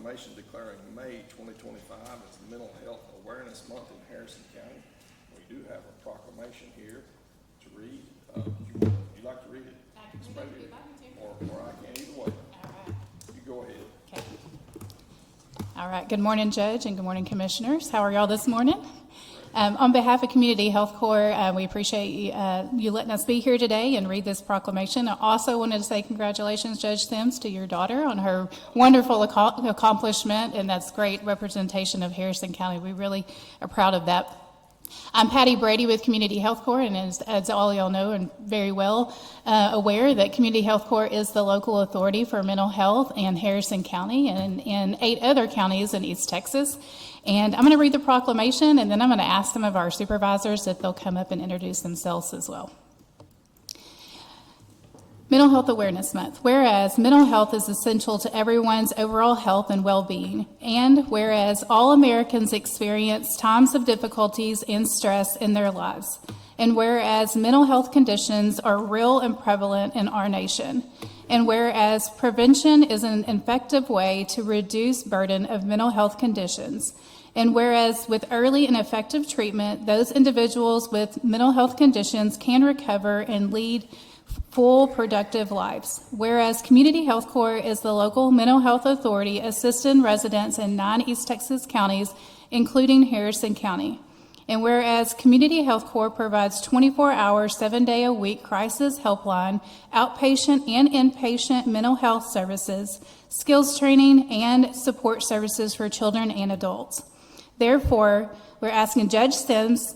proclamation declaring May 2025 as Mental Health Awareness Month in Harrison County. We do have a proclamation here to read. Would you like to read it? I can read it if you'd like me to. Or I can, either way. All right. You go ahead. Okay. All right. Good morning, Judge, and good morning, Commissioners. How are y'all this morning? On behalf of Community Health Corps, we appreciate you letting us be here today and read this proclamation. I also wanted to say congratulations, Judge Sims, to your daughter on her wonderful accomplishment, and that's great representation of Harrison County. We really are proud of that. I'm Patty Brady with Community Health Corps, and as all y'all know and very well aware, that Community Health Corps is the local authority for mental health in Harrison County and in 8 other counties in East Texas. And I'm going to read the proclamation, and then I'm going to ask some of our supervisors if they'll come up and introduce themselves as well. Mental Health Awareness Month. Whereas mental health is essential to everyone's overall health and well-being, and whereas all Americans experience times of difficulties and stress in their lives, and whereas mental health conditions are real and prevalent in our nation, and whereas prevention is an effective way to reduce burden of mental health conditions, and whereas with early and effective treatment, those individuals with mental health conditions can recover and lead full, productive lives. Whereas Community Health Corps is the local mental health authority assisting residents in 9 East Texas counties, including Harrison County. And whereas Community Health Corps provides 24-hour, 7-day-a-week crisis helpline, outpatient and inpatient mental health services, skills training, and support services for children and adults. Therefore, we're asking Judge Sims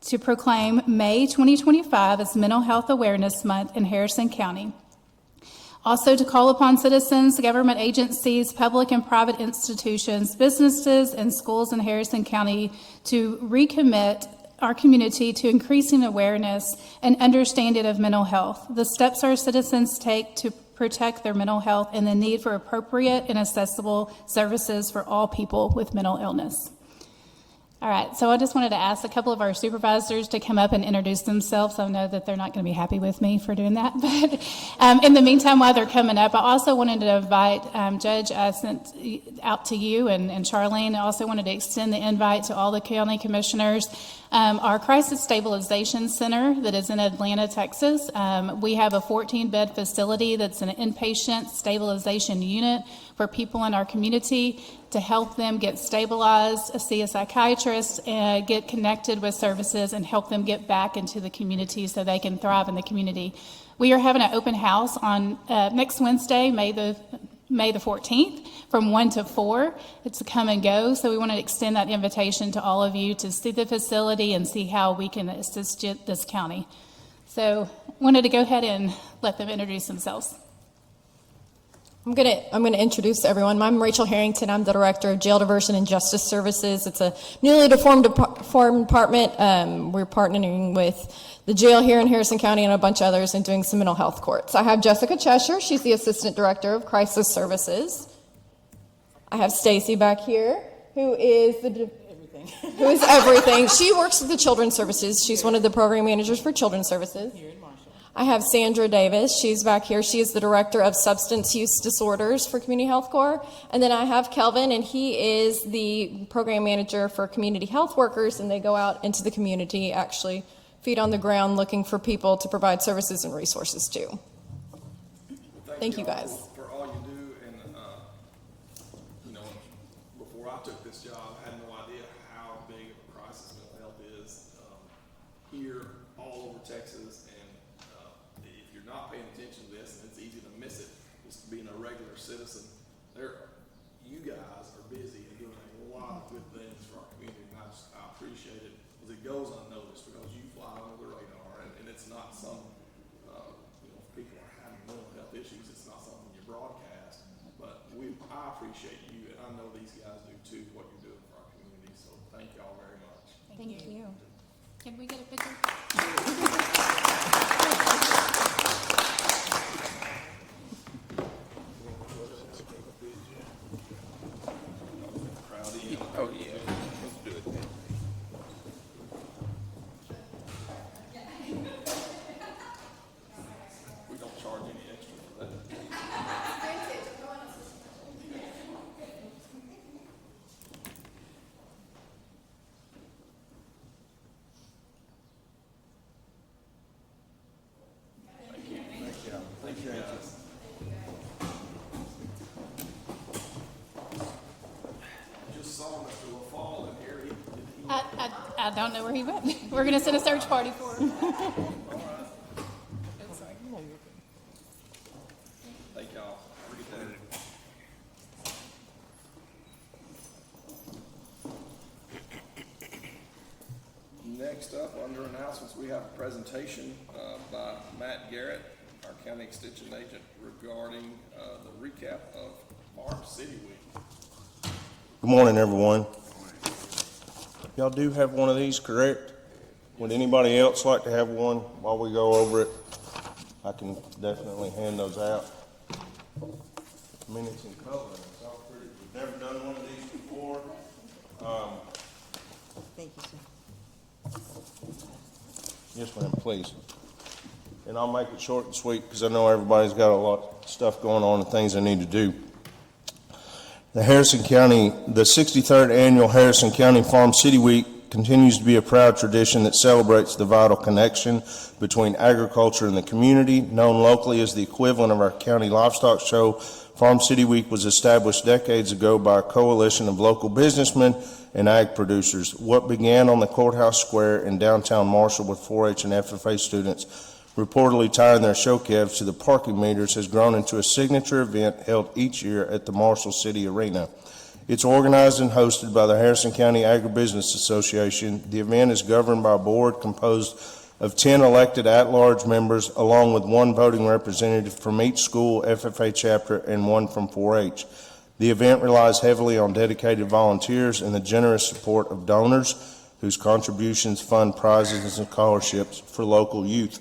to proclaim May 2025 as Mental Health Awareness Month in Harrison County. Also to call upon citizens, government agencies, public and private institutions, businesses, and schools in Harrison County to recommit our community to increasing awareness and understanding of mental health, the steps our citizens take to protect their mental health, and the need for appropriate and accessible services for all people with mental illness. All right, so I just wanted to ask a couple of our supervisors to come up and introduce themselves. I know that they're not going to be happy with me for doing that, but in the meantime, while they're coming up, I also wanted to invite Judge, I sent out to you and Charlene. I also wanted to extend the invite to all the county commissioners. Our Crisis Stabilization Center that is in Atlanta, Texas, we have a 14-bed facility that's an inpatient stabilization unit for people in our community to help them get stabilized, see a psychiatrist, get connected with services, and help them get back into the community so they can thrive in the community. We are having an open house on next Wednesday, May the 14th, from 1 to 4. It's a come and go, so we want to extend that invitation to all of you to see the facility and see how we can assist this county. So wanted to go ahead and let them introduce themselves. I'm gonna introduce everyone. I'm Rachel Harrington. I'm the Director of Jail Diversion and Justice Services. It's a newly formed department. We're partnering with the jail here in Harrison County and a bunch of others and doing some mental health courts. I have Jessica Cheshire. She's the Assistant Director of Crisis Services. I have Stacy back here, who is everything. She works with the Children's Services. She's one of the program managers for Children's Services. I have Sandra Davis. She's back here. She is the Director of Substance Use Disorders for Community Health Corps. And then I have Kelvin, and he is the Program Manager for Community Health Workers, and they go out into the community, actually feet on the ground, looking for people to provide services and resources to. Thank you guys. For all you do, and before I took this job, I had no idea how big of a crisis mental health is here all over Texas. If you're not paying attention to this, and it's easy to miss it, just being a regular citizen, you guys are busy and doing a lot of good things for our community, and I appreciate it because it goes unnoticed because you fly under the radar, and it's not some, if people are having mental health issues, it's not something you broadcast, but I appreciate you, and I know these guys do too, what you're doing for our community, so thank y'all very much. Thank you. Can we get a picture? Oh, yeah. Let's do it then. We don't charge any extra for that. I don't know where he went. We're going to send a search party for him. Thank y'all. Appreciate it. Next up, under announcements, we have a presentation by Matt Garrett, our county extension agent, regarding the recap of Farm City Week. Good morning, everyone. Y'all do have one of these, correct? Would anybody else like to have one while we go over it? I can definitely hand those out. I mean, it's in color. It's all pretty. We've never done one of these before. Thank you, sir. Yes, ma'am, please. And I'll make it short and sweet because I know everybody's got a lot of stuff going on and things they need to do. The 63rd Annual Harrison County Farm City Week continues to be a proud tradition that celebrates the vital connection between agriculture and the community. Known locally as the equivalent of our county livestock show, Farm City Week was established decades ago by a coalition of local businessmen and ag producers. What began on the courthouse square in downtown Marshall with 4-H and FFA students reportedly tying their show calves to the parking meters has grown into a signature event held each year at the Marshall City Arena. It's organized and hosted by the Harrison County Agribusiness Association. The event is governed by a board composed of 10 elected at-large members, along with one voting representative from each school FFA chapter and one from 4-H. The event relies heavily on dedicated volunteers and the generous support of donors whose contributions fund prizes and scholarships for local youth.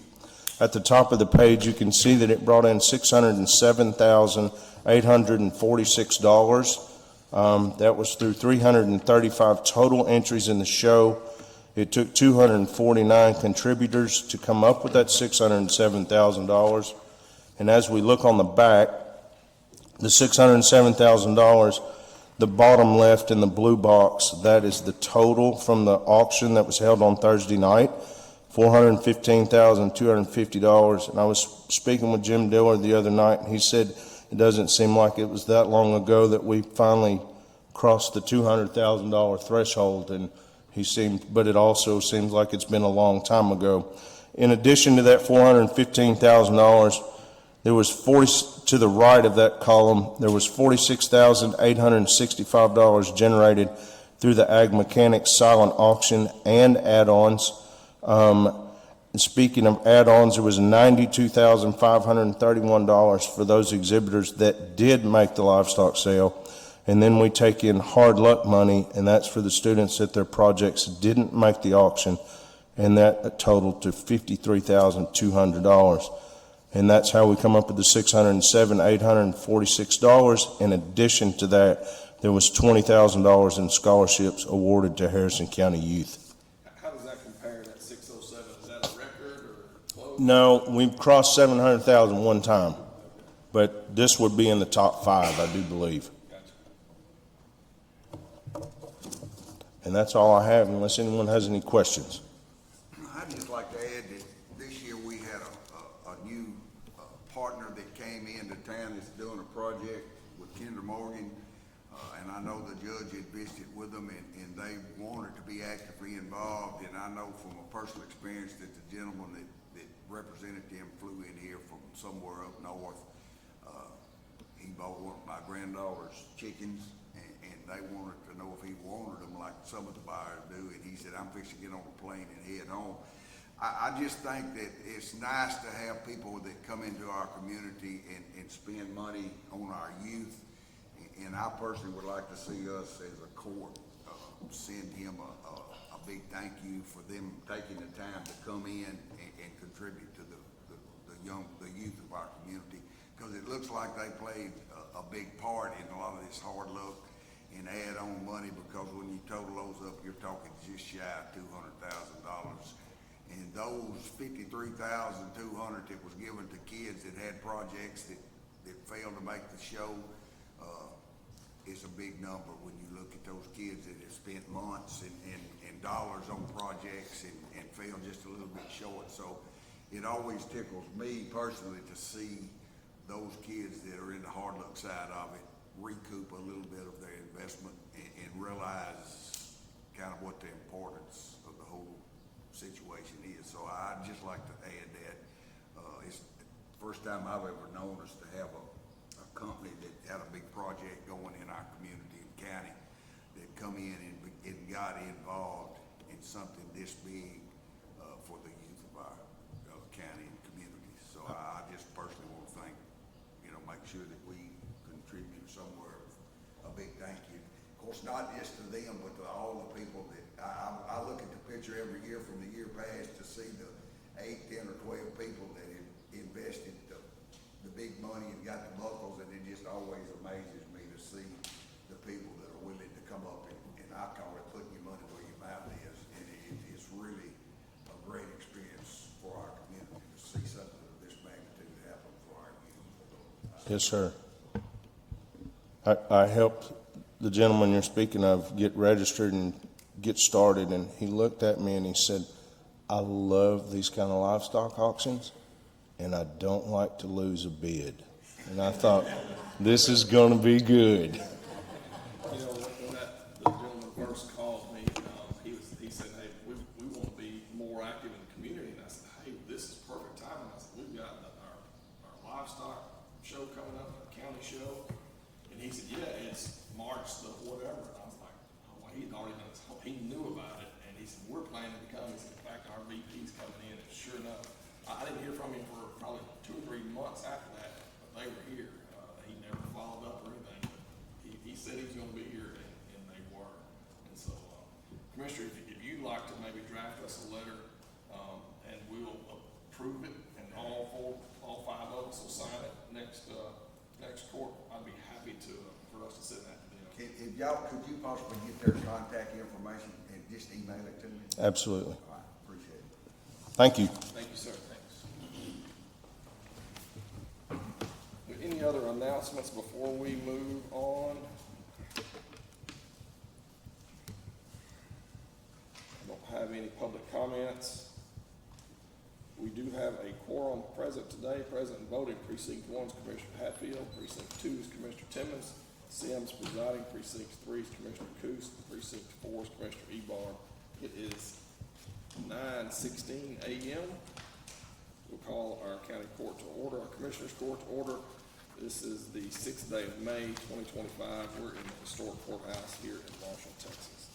At the top of the page, you can see that it brought in $607,846. That was through 335 total entries in the show. It took 249 contributors to come up with that $607,000. And as we look on the back, the $607,000, the bottom left in the blue box, that is the total from the auction that was held on Thursday night. $415,250. And I was speaking with Jim Diller the other night, and he said it doesn't seem like it was that long ago that we finally crossed the $200,000 threshold. And but it also seems like it's been a long time ago. In addition to that $415,000, there was to the right of that column, there was $46,865 generated through the Ag Mechanics silent auction and add-ons. And speaking of add-ons, there was $92,531 for those exhibitors that did make the livestock sale. And then we take in hard luck money, and that's for the students that their projects didn't make the auction, and that totaled to $53,200. And that's how we come up with the $607,846. In addition to that, there was $20,000 in scholarships awarded to Harrison County youth. How does that compare to that 607? Is that a record or close? No, we've crossed 700,000 one time, but this would be in the top 5, I do believe. Gotcha. And that's all I have, unless anyone has any questions. I'd just like to add that this year we had a new partner that came into town that's doing a project with Kinder Morgan. And I know the judge had visited with them, and they wanted to be actively involved. And I know from a personal experience that the gentleman that represented them flew in here from somewhere up north. He bought one of my granddaughter's chickens, and they wanted to know if he wanted them like some of the buyers do. And he said, I'm fixing to get on a plane and head home. I just think that it's nice to have people that come into our community and spend money on our youth. And I personally would like to see us as a court send him a big thank you for them taking the time to come in and contribute to the youth of our community, because it looks like they played a big part in a lot of this hard luck and add-on money, because when you total those up, you're talking just shy of $200,000. And those $53,200 that was given to kids that had projects that failed to make the show, it's a big number when you look at those kids that have spent months and dollars on projects and fell just a little bit short. So it always tickles me personally to see those kids that are in the hard luck side of it recoup a little bit of their investment and realize kind of what the importance of situation is. So I'd just like to add that, it's the first time I've ever known us to have a company that had a big project going in our community and county that come in and got involved in something this big, for the youth of our county and community. So I just personally want to thank, make sure that we contribute somewhere a big thank you. Of course, not just to them, but to all the people that, I look at the picture every year from the year past to see the 8, 10, or 12 people that have invested the big money and got the buckles, and it just always amazes me to see the people that are willing to come up and I call it putting your money where your mouth is, and it's really a great experience for our community to see something of this magnitude happen for our youth. Yes, sir. I helped the gentleman you're speaking of get registered and get started, and he looked at me and he said, I love these kind of livestock auctions, and I don't like to lose a bid. And I thought, this is going to be good. When the gentleman first called me, he said, hey, we want to be more active in the community. And I said, hey, this is perfect timing. I said, we've got our livestock show coming up, our county show. And he said, yeah, it's March the whatever. And I was like, oh, well, he'd already done this. He knew about it. And he said, we're planning to come. He said, in fact, our VP's coming in. And sure enough, I didn't hear from him for probably 2 or 3 months after that, but they were here. He never followed up or anything, but he said he was going to be here, and they were. And so, Commissioner, if you'd like to maybe draft us a letter, and we'll approve it, and all 5 of us will sign it next court, I'd be happy for us to send that to them. If y'all, could you possibly get their contact information and just email it to me? Absolutely. All right, appreciate it. Thank you. Thank you, sir. Thanks. Any other announcements before we move on? I don't have any public comments. We do have a quorum present today. Present and voting, Precinct 1 is Commissioner Hatfield, Precinct 2 is Commissioner Timmons, Sims presiding, Precinct 3 is Commissioner Coos, Precinct 4 is Commissioner Ebar. It is 9:16 a.m. We'll call our county court to order, our commissioners court to order. This is the 6th day of May, 2025. We're in the historic courthouse here in Marshall, Texas.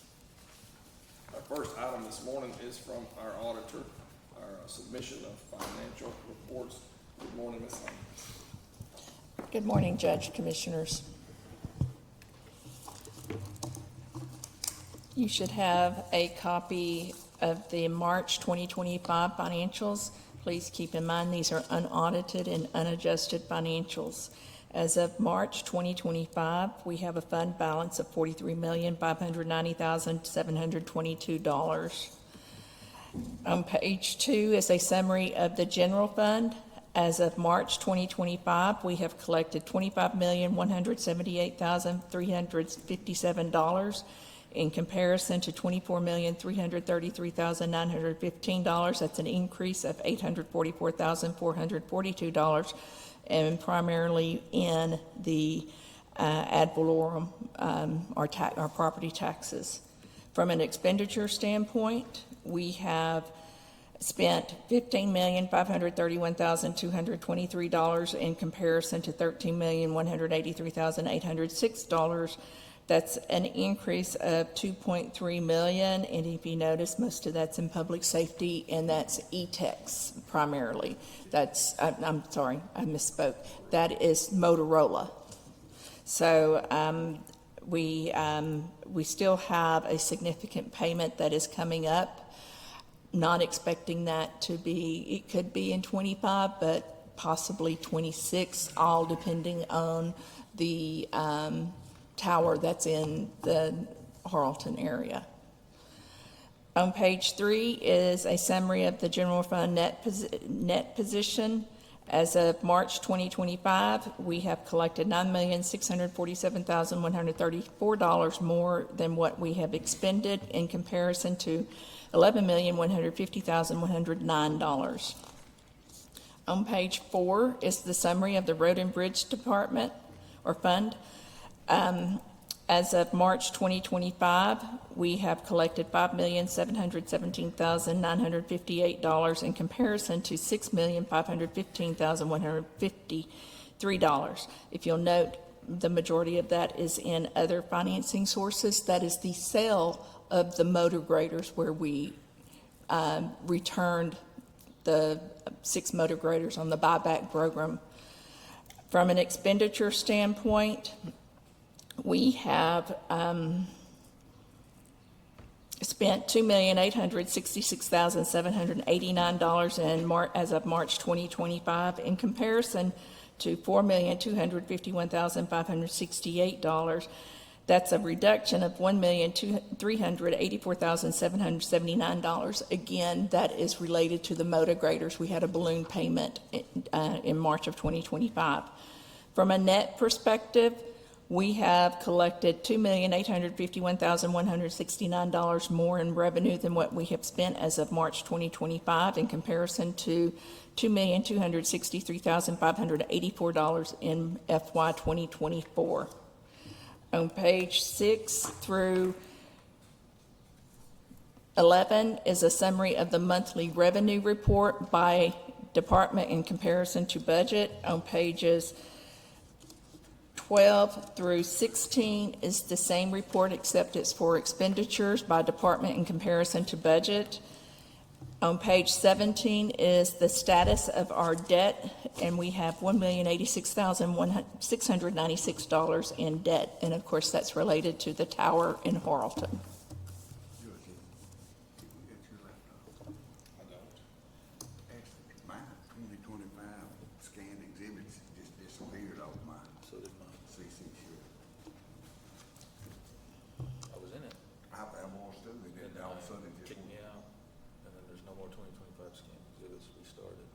Our first item this morning is from our auditor, our submission of financial reports. Good morning, Ms. Humphries. Good morning, Judge, Commissioners. You should have a copy of the March 2025 financials. Please keep in mind these are unaudited and unadjusted financials. As of March 2025, we have a fund balance of $43,590,722. On page 2 is a summary of the general fund. As of March 2025, we have collected $25,178,357 in comparison to $24,333,915. That's an increase of $844,442, and primarily in the ad valorem, our property taxes. From an expenditure standpoint, we have spent $15,531,223 in comparison to $13,183,806. That's an increase of $2.3 million, and if you notice, most of that's in public safety, and that's E-Tex primarily. That's, I'm sorry, I misspoke. That is Motorola. So we still have a significant payment that is coming up. Not expecting that to be, it could be in 25, but possibly 26, all depending on the tower that's in the Harlton area. On page 3 is a summary of the general fund net position. As of March 2025, we have collected $9,647,134 more than what we have expended in comparison to $11,150,109. On page 4 is the summary of the Road and Bridge Department or Fund. As of March 2025, we have collected $5,717,958 in comparison to $6,515,153. If you'll note, the majority of that is in other financing sources. That is the sale of the motor graders where we returned the 6 motor graders on the buyback program. From an expenditure standpoint, we have spent $2,866,789 as of March 2025 in comparison to $4,251,568. That's a reduction of $1,384,779. Again, that is related to the motor graders. We had a balloon payment in March of 2025. From a net perspective, we have collected $2,851,169 more in revenue than what we have spent as of March 2025 in comparison to $2,263,584 in FY 2024. On page 6 through 11 is a summary of the monthly revenue report by department in comparison to budget. On pages 12 through 16 is the same report, except it's for expenditures by department in comparison to budget. On page 17 is the status of our debt, and we have $1,086,696 in debt. And of course, that's related to the tower in Harlton. My 2025 scanned exhibits just disappeared off my So did mine. CC shirt. I was in it. I was too, and then all of a sudden it just Kicked me out, and then there's no more 2025 scan exhibits restarted.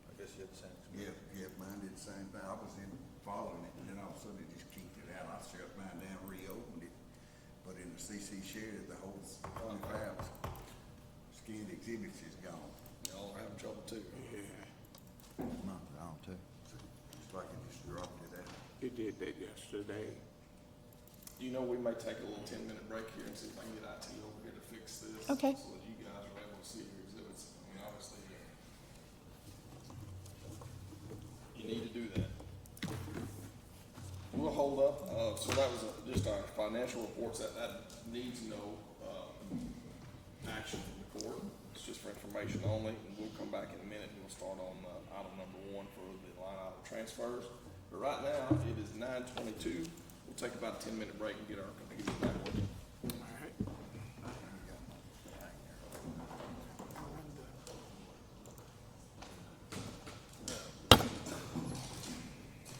I guess you had the same experience. Yeah, mine did the same thing. I was in following it, and then all of a sudden it just kicked it out. I shut mine down, reopened it. But in the CC share, the whole 25 scanned exhibits is gone. Y'all are having trouble too. Month gone too. It's like it just dropped it out. It did that yesterday. You know, we may take a little 10-minute break here and see if I can get IT over here to fix this. Okay. So that you guys are able to see your exhibits. I mean, obviously, you need to do that. We'll hold up, so that was just our financial reports, that needs no, action from the court. It's just for information only, and we'll come back in a minute, and we'll start on, item number 1 for the line item transfers. But right now, it is 9:22. We'll take about a 10-minute break and get our computers back working. All right.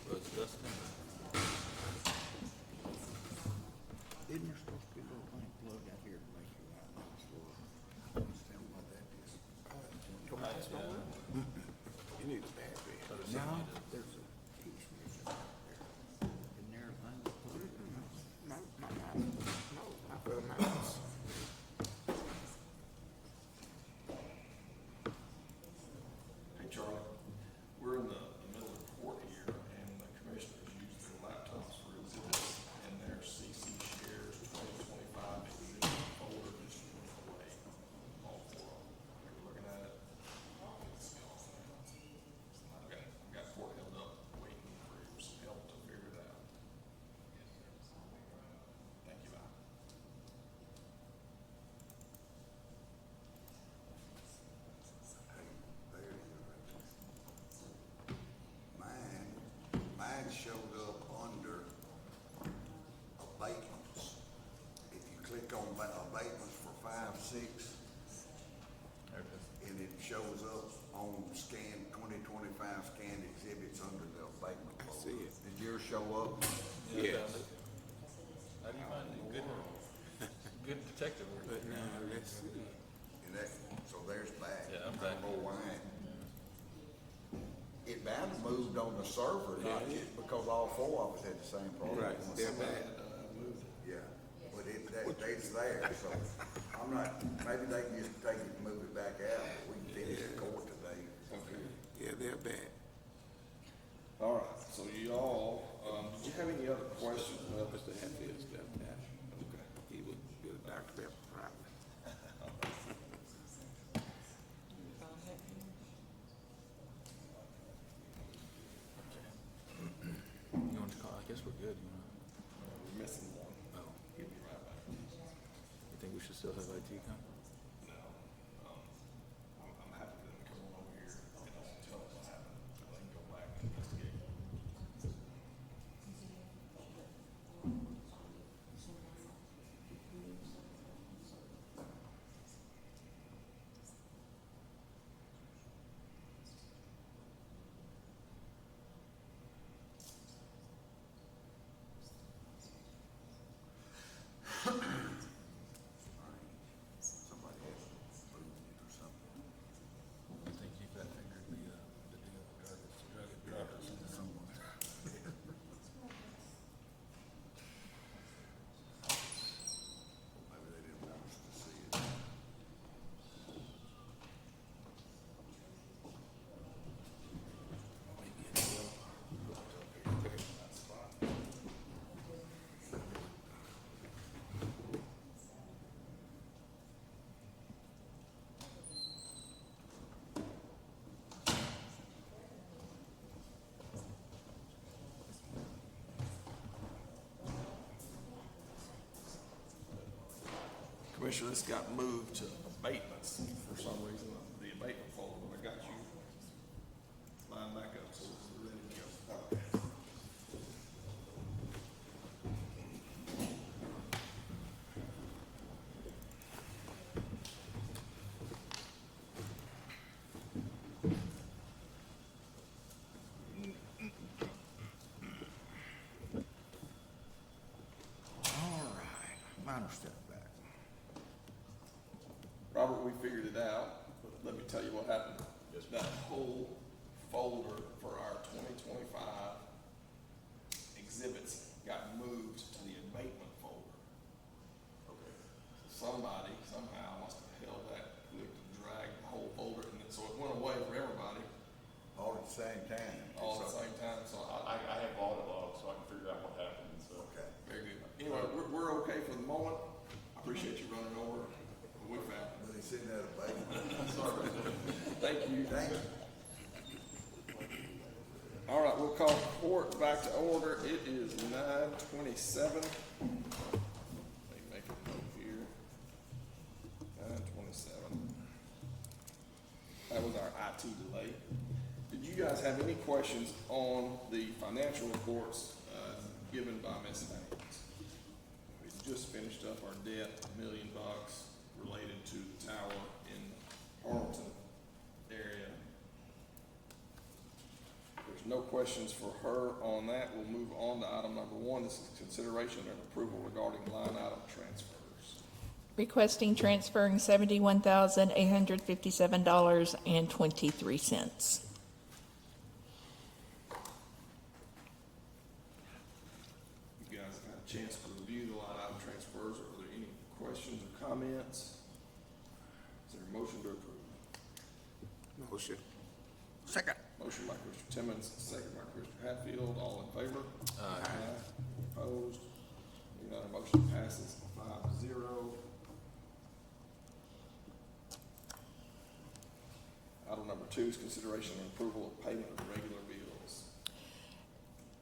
Was Dustin? Isn't there supposed to be a little thing plug out here to make you out on the floor? Tell me what that is. You need a battery. No, there's a piece missing out there. Isn't there a thing to plug it in? No, not for the mouse. Hey, Charlie, we're in the middle of court here, and the commissioners use their laptops for exhibits, and their CC shares 2025 exhibit folder just went away. All 4 of them. We were looking at it. It's gone. I've got court held up, waiting for some help to figure it out. Thank you, Al. There it is. Mine showed up under abatements. If you click on abatements for 5, 6, and it shows up on scan, 2025 scanned exhibits under the abatement I folder. see it. Did yours show up? Yes, How do you find it? Good detective work. but now let's see. And that, so there's back. Yeah, I'm back. I don't know why. It bound to moved on the server, not just because all 4 of us had the same problem. Right, they're back. Yeah, but it's there, so I'm not, maybe they can just take it and move it back out, but we can finish the court today. Okay. Yeah, they're back. All right, so you all, did you have any other questions? Mr. Hatfield's got that. Okay. He would get a Dr. Pepper probably. You want to call, I guess we're good, you know. We're missing one. Oh, He'll be right back. you think we should still have IT come? No, I'm happy for them to come on over here, you know, tell us what happened. They can go back and investigate. Somebody has moved it or something. I think you got figured the deal with druggers and someone. Maybe they didn't want us to see it. Commissioner, this got moved to abatements for some reason, the abatement folder, but I got you lined back up, so we're ready to go. All right, minor step back. Robert, we figured it out, but let me tell you what happened. That whole folder for our 2025 exhibits got moved to the abatement folder. Okay. Somebody somehow must have held that, clicked and dragged the whole folder, and then, so it went away for everybody All at the same time. all at the same time, so I have audit logs, so I can figure out what happened, so. Okay. very good. Anyway, we're okay for the moment. I appreciate you running over, but we found it. But they sitting at a bank. Thank you. Thank you. All right, we'll call court back to order. It is 9:27. Let me make a note here. 9:27. That was our IT delay. Did you guys have any questions on the financial reports given by Ms. Haynes? We just finished up our debt, $1 million related to the tower in Arlington area. There's no questions for her on that. We'll move on to item number 1. This is consideration and approval regarding line item transfers. Requesting transferring $71,857.23. You guys have had a chance to review the line item transfers. Are there any questions or comments? Is there a motion to approve? Motion. Second. Motion by Commissioner Timmons, second by Commissioner Hatfield. All in favor? Aye. Opposed? Hearing none, motion passes 5-0. Item number 2 is consideration and approval of payment of regular bills.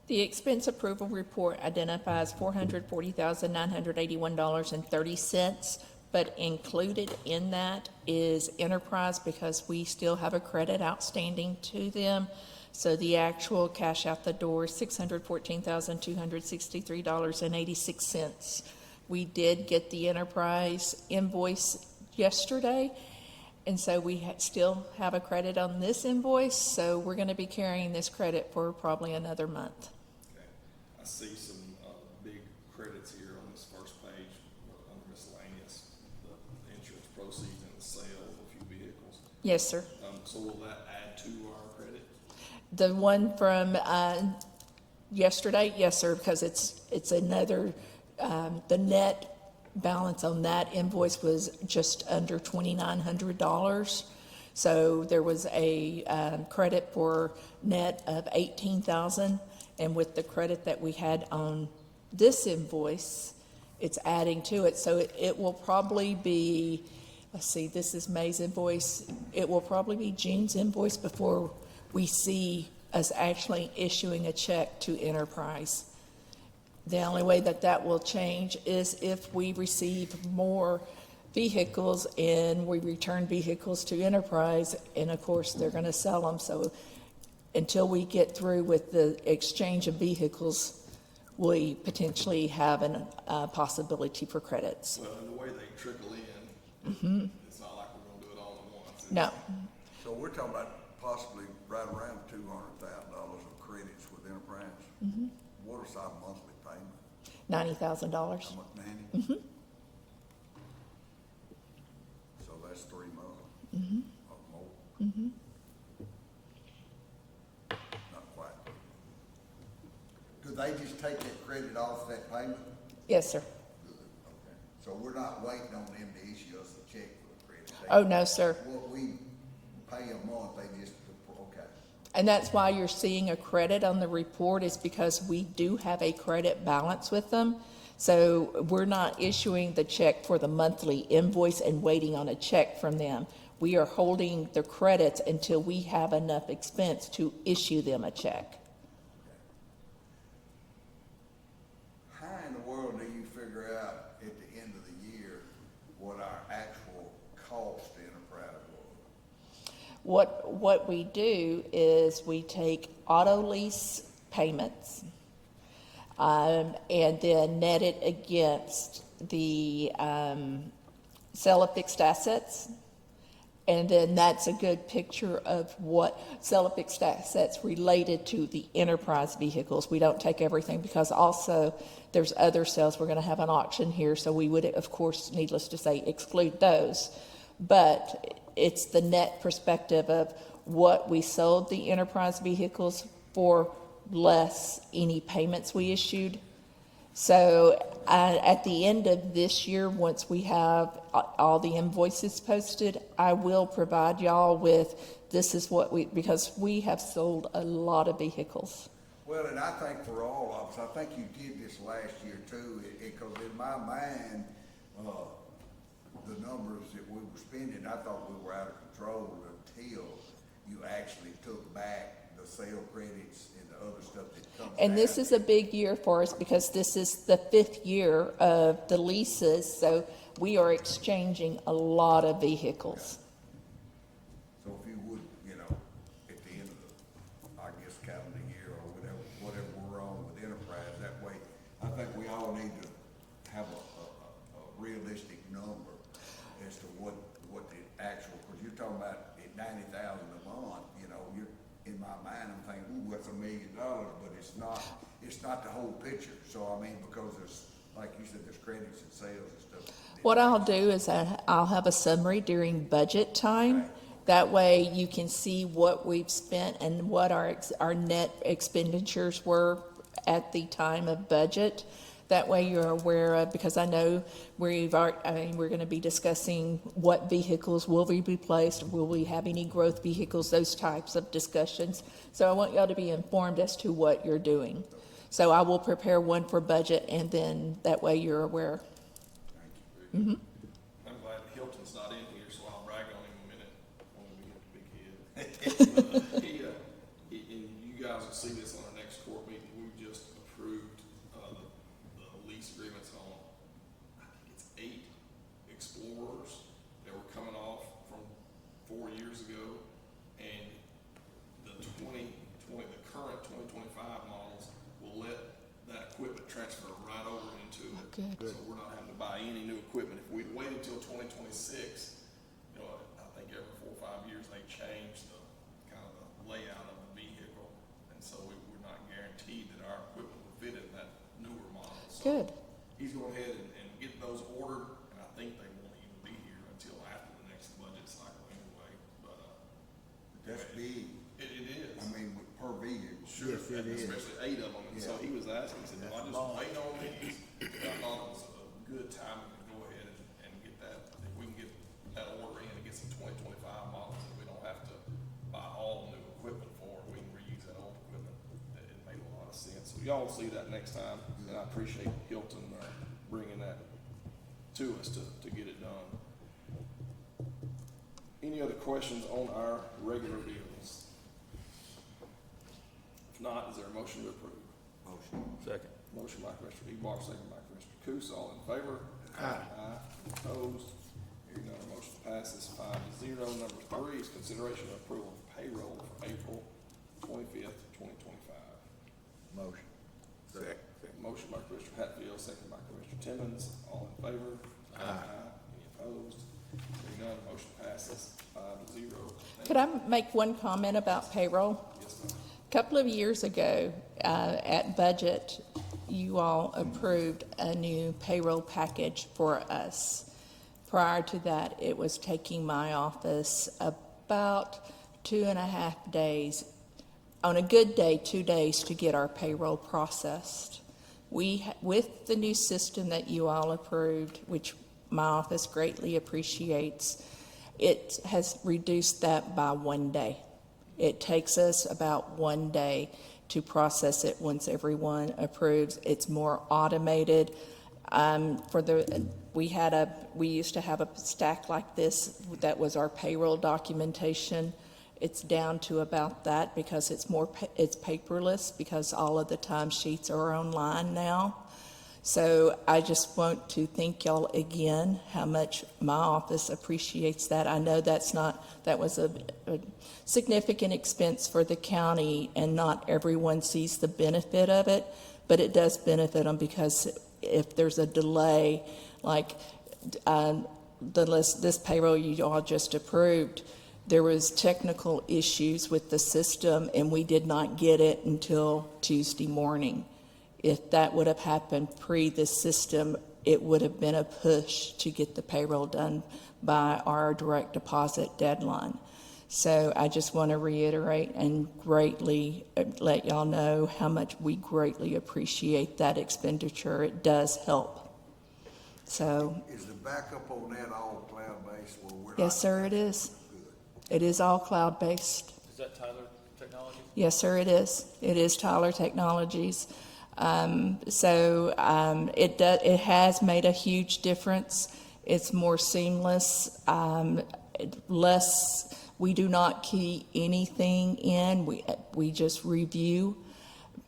The expense approval report identifies $440,981.30, but included in that is Enterprise because we still have a credit outstanding to them. So the actual cash out the door is $614,263.86. We did get the Enterprise invoice yesterday, and so we still have a credit on this invoice, so we're going to be carrying this credit for probably another month. Okay. I see some big credits here on this first page under miscellaneous, the insurance proceeds and the sale of a few vehicles. Yes, sir. So will that add to our credit? The one from yesterday, yes, sir, because it's another, the net balance on that invoice was just under $2,900. So there was a credit for net of $18,000, And with the credit that we had on this invoice, it's adding to it. So it will probably be, let's see, this is May's invoice. It will probably be June's invoice before we see us actually issuing a check to Enterprise. The only way that that will change is if we receive more vehicles and we return vehicles to Enterprise, and of course, they're going to sell them. So until we get through with the exchange of vehicles, we potentially have a possibility for credits. Well, and the way they trickle in, it's not like we're gonna do it all at once. No, So we're talking about possibly right around $200,000 of credits with Enterprise. What is our monthly payment? $90,000. How much, 90? So that's 3 months or more. Not quite. Do they just take that credit off that payment? Yes, sir. Good, okay. So we're not waiting on them to issue us a check for the credit? Oh, no, sir. What we pay a month, they just, okay. And that's why you're seeing a credit on the report, is because we do have a credit balance with them. So we're not issuing the check for the monthly invoice and waiting on a check from them. We are holding the credits until we have enough expense to issue them a check. How in the world do you figure out at the end of the year what our actual cost to Enterprise was? What we do is we take auto lease payments, and then net it against the sale of fixed assets. And then that's a good picture of what sale of fixed assets related to the Enterprise vehicles. We don't take everything because also there's other sales. We're going to have an auction here, so we would, of course, needless to say, exclude those. But it's the net perspective of what we sold the Enterprise vehicles for less any payments we issued. So at the end of this year, once we have all the invoices posted, I will provide y'all with, this is what because we have sold a lot of vehicles. Well, and I think for all of us, I think you did this last year too, because in my mind, the numbers that we were spending, I thought we were out of control until you actually took back the sale credits and the other stuff that comes. And this is a big year for us because this is the 5th year of the leases, so we are exchanging a lot of vehicles. So if you would, at the end of the, I guess, calendar year or whatever we're on with Enterprise, that way, I think we all need to have a realistic number as to what the actual, because you're talking about at $90,000 a month, you're, in my mind, I'm thinking, ooh, that's $1 million, but it's not the whole picture. So, I mean, because there's, like you said, there's credits and sales and stuff. What I'll do is I'll have a summary during budget time. Right. That way you can see what we've spent and what our net expenditures were at the time of budget. That way you're aware of, because I know we're going to be discussing what vehicles will be replaced, will we have any growth vehicles, those types of discussions. So I want y'all to be informed as to what you're doing. So I will prepare one for budget, and then that way you're aware. I'm glad Hilton's not in here, so I'll brag on him a minute when we get the big head. And you guys will see this on our next court meeting. We just approved the lease agreements on, I think it's 8 Explorers that were coming off from 4 years ago, and the current 2025 models will let that equipment transfer right over into it. Good. So we're not having to buy any new equipment. If we wait until 2026, I think every 4 or 5 years they change the kind of the layout of the vehicle, and so we're not guaranteed that our equipment will fit in that newer model. So Good. he's going ahead and get those ordered, and I think they won't even be here until after the next budget cycle anyway. But That's big. it is. I mean, per vehicle. Sure, especially 8 of them. And so he was asking, he said, "Well, I just wait on these." And I thought it was a good time to go ahead and get that. If we can get that order in and get some 2025 models that we don't have to buy all new equipment for, we can reuse that old equipment. It made a lot of sense. y'all will see that next time, and I appreciate Hilton, bringing that to us to get it done. Any other questions on our regular bills? If not, is there a motion to approve? Motion. Second. Motion by Commissioner Ebar, second by Commissioner Coos, all in favor? Aye. Opposed? Hearing none, motion passes 5-0. Number 3 is consideration of approval of payroll for April 25th, 2025. Motion. Second. Motion by Commissioner Hatfield, second by Commissioner Timmons, all in favor? Aye. Any opposed? Hearing none, motion passes 5-0. Could I make one comment about payroll? Yes, ma'am. A couple of years ago, at budget, you all approved a new payroll package for us. Prior to that, it was taking my office about 2.5 days, on a good day, 2 days to get our payroll processed. With the new system that you all approved, which my office greatly appreciates, it has reduced that by 1 day. It takes us about 1 day to process it once everyone approves. It's more automated. We used to have a stack like this that was our payroll documentation. It's down to about that because it's paperless because all of the timesheets are online now. So I just want to thank y'all again how much my office appreciates that. I know that was a significant expense for the county and not everyone sees the benefit of it, but it does benefit them because if there's a delay, like this payroll you all just approved, there was technical issues with the system and we did not get it until Tuesday morning. If that would have happened pre this system, it would have been a push to get the payroll done by our direct deposit deadline. So I just want to reiterate and greatly let y'all know how much we greatly appreciate that expenditure. It does help. So, Is the backup on that all cloud-based? yes, sir, it is. It is all cloud-based. Is that Tyler Technologies? Yes, sir, it is. It is Tyler Technologies. It has made a huge difference. It's more seamless, we do not key anything in. We just review.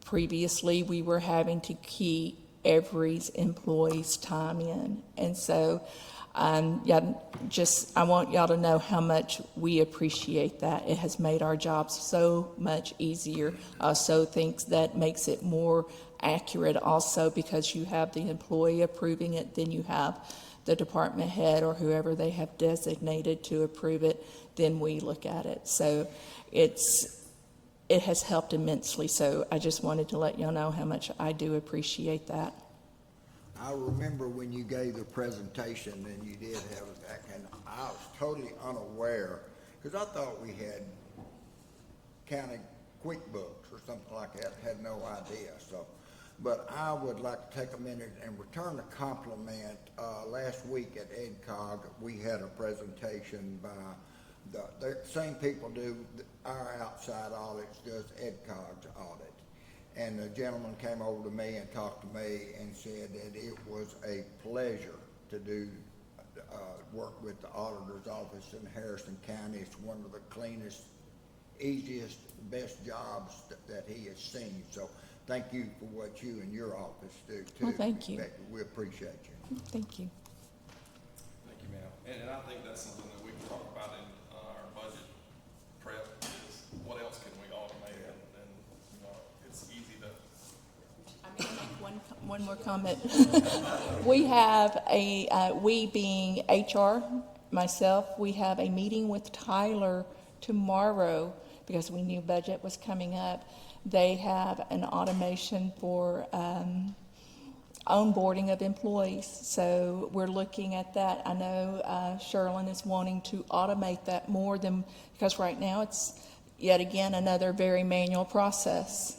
Previously, we were having to key every employee's time in. And so, I want y'all to know how much we appreciate that. It has made our jobs so much easier. Also think that makes it more accurate also because you have the employee approving it, then you have the department head or whoever they have designated to approve it, then we look at it. So it has helped immensely. So I just wanted to let y'all know how much I do appreciate that. I remember when you gave the presentation and you did have it back, and I was totally unaware, because I thought we had county QuickBooks or something like that, had no idea, so. But I would like to take a minute and return a compliment. Last week at EDCOG, we had a presentation by the same people do our outside audits, does EDCOG's audit. And the gentleman came over to me and talked to me and said that it was a pleasure to do work with the auditor's office in Harrison County. It's one of the cleanest, easiest, best jobs that he has seen. So thank you for what you and your office do too. Well, thank you. Becky. We appreciate you. Thank you. Thank you, ma'am. And I think that's something that we can talk about in our budget prep is what else can we automate and it's easy to. I'm going to make one more comment. We have we being HR, myself, we have a meeting with Tyler tomorrow because we knew budget was coming up. They have an automation for onboarding of employees. So we're looking at that. I know Sherlin is wanting to automate that more than, because right now it's yet again another very manual process.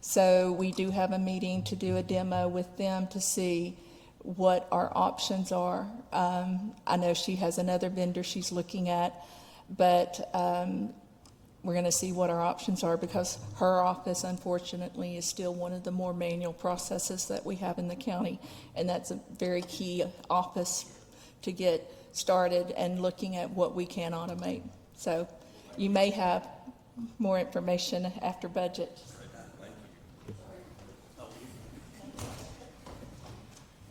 So we do have a meeting to do a demo with them to see what our options are. I know she has another vendor she's looking at, but we're going to see what our options are, because her office, unfortunately, is still one of the more manual processes that we have in the county, and that's a very key office to get started and looking at what we can automate. So you may have more information after budget.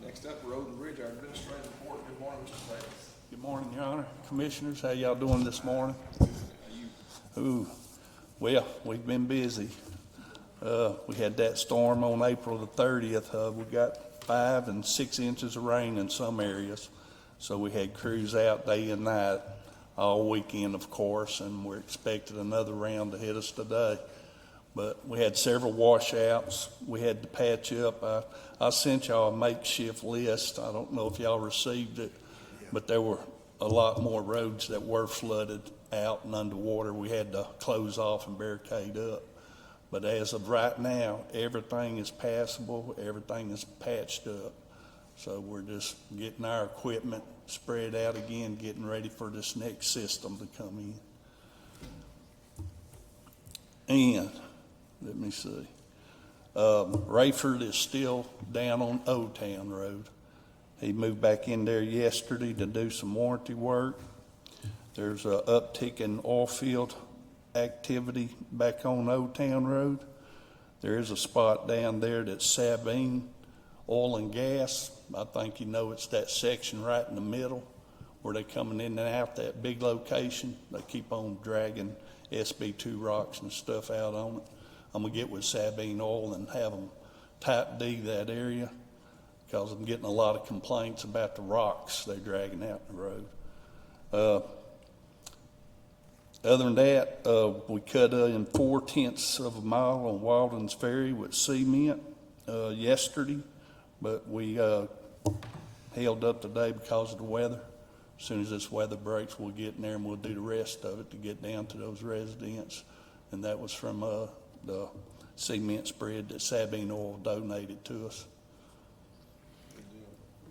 Next up, Road and Bridge, our administrative report. Good morning, Mr. Davis. Good morning, Your Honor. Commissioners, how y'all doing this morning? Ooh, well, we've been busy. We had that storm on April the 30th. We got 5 and 6 inches of rain in some areas. So we had crews out day and night all weekend, of course, and we're expecting another round to hit us today. But we had several washouts. We had to patch up. I sent y'all a makeshift list. I don't know if y'all received it, but there were a lot more roads that were flooded out and underwater. We had to close off and barricade up. But as of right now, everything is passable, everything is patched up. So we're just getting our equipment spread out again, getting ready for this next system to come in. And let me see. Rayford is still down on Old Town Road. He moved back in there yesterday to do some warranty work. There's an uptick in oil field activity back on Old Town Road. There is a spot down there that's Sabine Oil and Gas. I think you know it's that section right in the middle where they're coming in and out that big location. They keep on dragging SB2 rocks and stuff out on it. I'm going to get with Sabine Oil and have them type D that area, because I'm getting a lot of complaints about the rocks they're dragging out in the road. Other than that, we cut in 0.4 of a mile on Walden's Ferry with cement yesterday, but we held up today because of the weather. As soon as this weather breaks, we'll get in there and we'll do the rest of it to get down to those residents. And that was from the cement spread that Sabine Oil donated to us.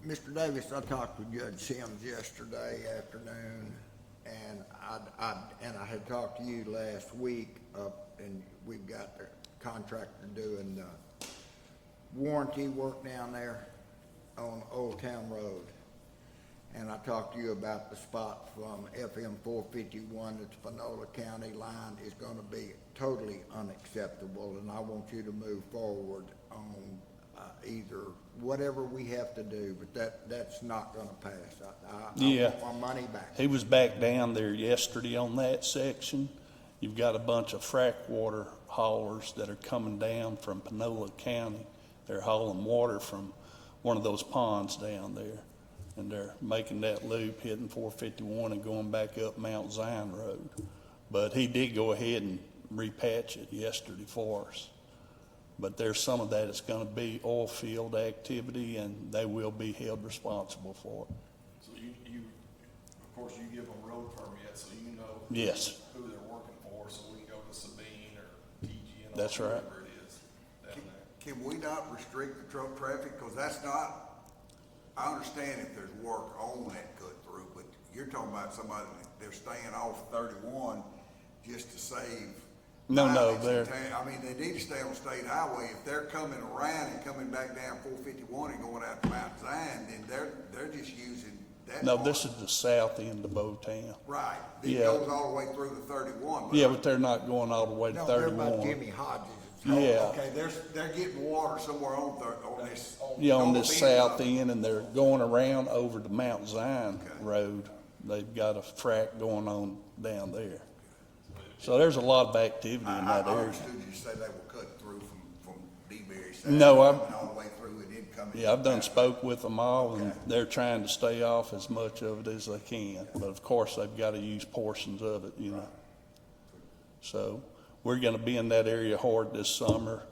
Mr. Davis, I talked with Judge Sims yesterday afternoon, and I had talked to you last week, and we've got the contractor doing warranty work down there on Old Town Road. And I talked to you about the spot from FM 451 that's Panola County line is gonna be totally unacceptable, and I want you to move forward on either whatever we have to do, but that's not gonna pass. I Yeah. want my money back. He was back down there yesterday on that section. You've got a bunch of frack water haulers that are coming down from Panola County. They're hauling water from one of those ponds down there, and they're making that loop, hitting 451 and going back up Mount Zion Road. But he did go ahead and repatch it yesterday for us. But there's some of that that's going to be oil field activity, and they will be held responsible for it. So you, of course, you give them road permits, so you know Yes. who they're working for, so we can go to Sabine or TGN. That's right. Whatever it is down there. Can we not restrict the truck traffic? Because that's not, I understand if there's work on that cut through, but you're talking about somebody, they're staying off 31 just to save. No, mileage they're- in town. I mean, they need to stay on state highway. If they're coming around and coming back down 451 and going out to Mount Zion, then they're just using that. No, part. this is the south end of Bowtown. Right. It Yeah. goes all the way through to 31. Yeah, but they're not going all the way to No, they're 31. about Jimmy Hodges. Yeah. Okay, they're getting water somewhere on this. Yeah, on the this bend south of it. end, and they're going around over to Mount Zion Okay. Road. They've got a frack going on down there. So there's a lot of activity in I that area. understood you say they were cutting through from DeBerry. No, I'm- coming all the way through and then coming. Yeah, I've done spoke with them all, and Okay. they're trying to stay off as much of it as they can. But of course, they've got to use portions of it, you know. So we're going to be in that area hard this summer.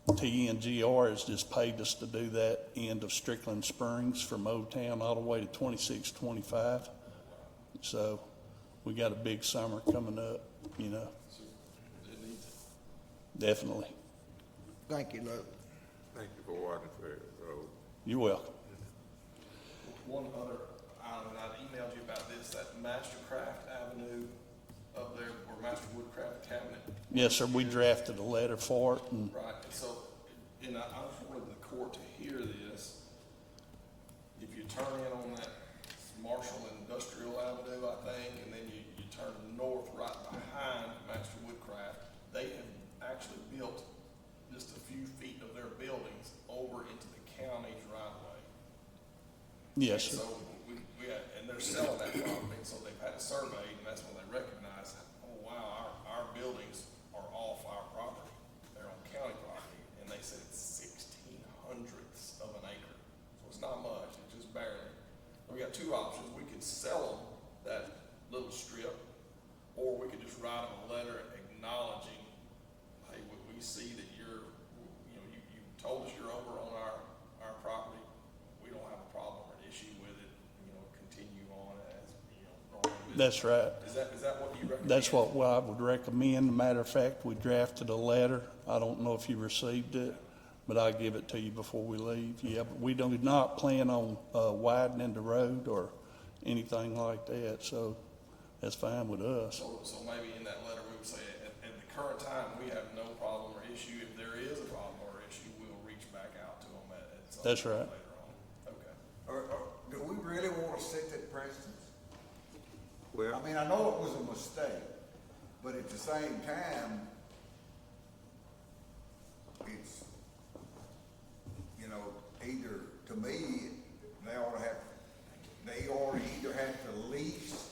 TNGR has just paid us to do that end of Strickland Springs from Old Town all the way to 2625. So we got a big summer coming up, you know. It needs it. Definitely. Thank you, Luke. Thank you for watching for the road. You're welcome. One other item, and I emailed you about this, that Mastercraft Avenue up there where Yes, sir, we drafted a letter for it, and Right, and so, and I just wanted the court to hear this. If you turn in on that Marshall Industrial Avenue, I think, and then you turn north right behind Master Woodcraft, they have actually built just a few feet of their buildings over into the county's right of way. yes, sir. So and they're selling that property, so they've had it surveyed, and that's when they recognize, oh, wow, our buildings are off our property. They're on county property, and they said it's 1/1600th of an acre. So it's not much, it's just barely. We got two options. We could sell them that little strip, or we could just write them a letter acknowledging, hey, we see that you're, you told us you're over on our property. We don't have a problem or an issue with it, continue on as, normal business. That's right. Is that what you recommend? That's what I would recommend. Matter of fact, we drafted a letter. I don't know if you received it, but I'll give it to you before we leave. Yeah, but we do not plan on widening the road or anything like that, so that's fine with us. So maybe in that letter, we would say, at the current time, we have no problem or issue. If there is a problem or issue, we'll reach back out to them at some That's point right. later on. Okay. Do we really want to set that precedent? Well, I mean, I know it was a mistake, but at the same time, it's, either, to me, they ought to either have to lease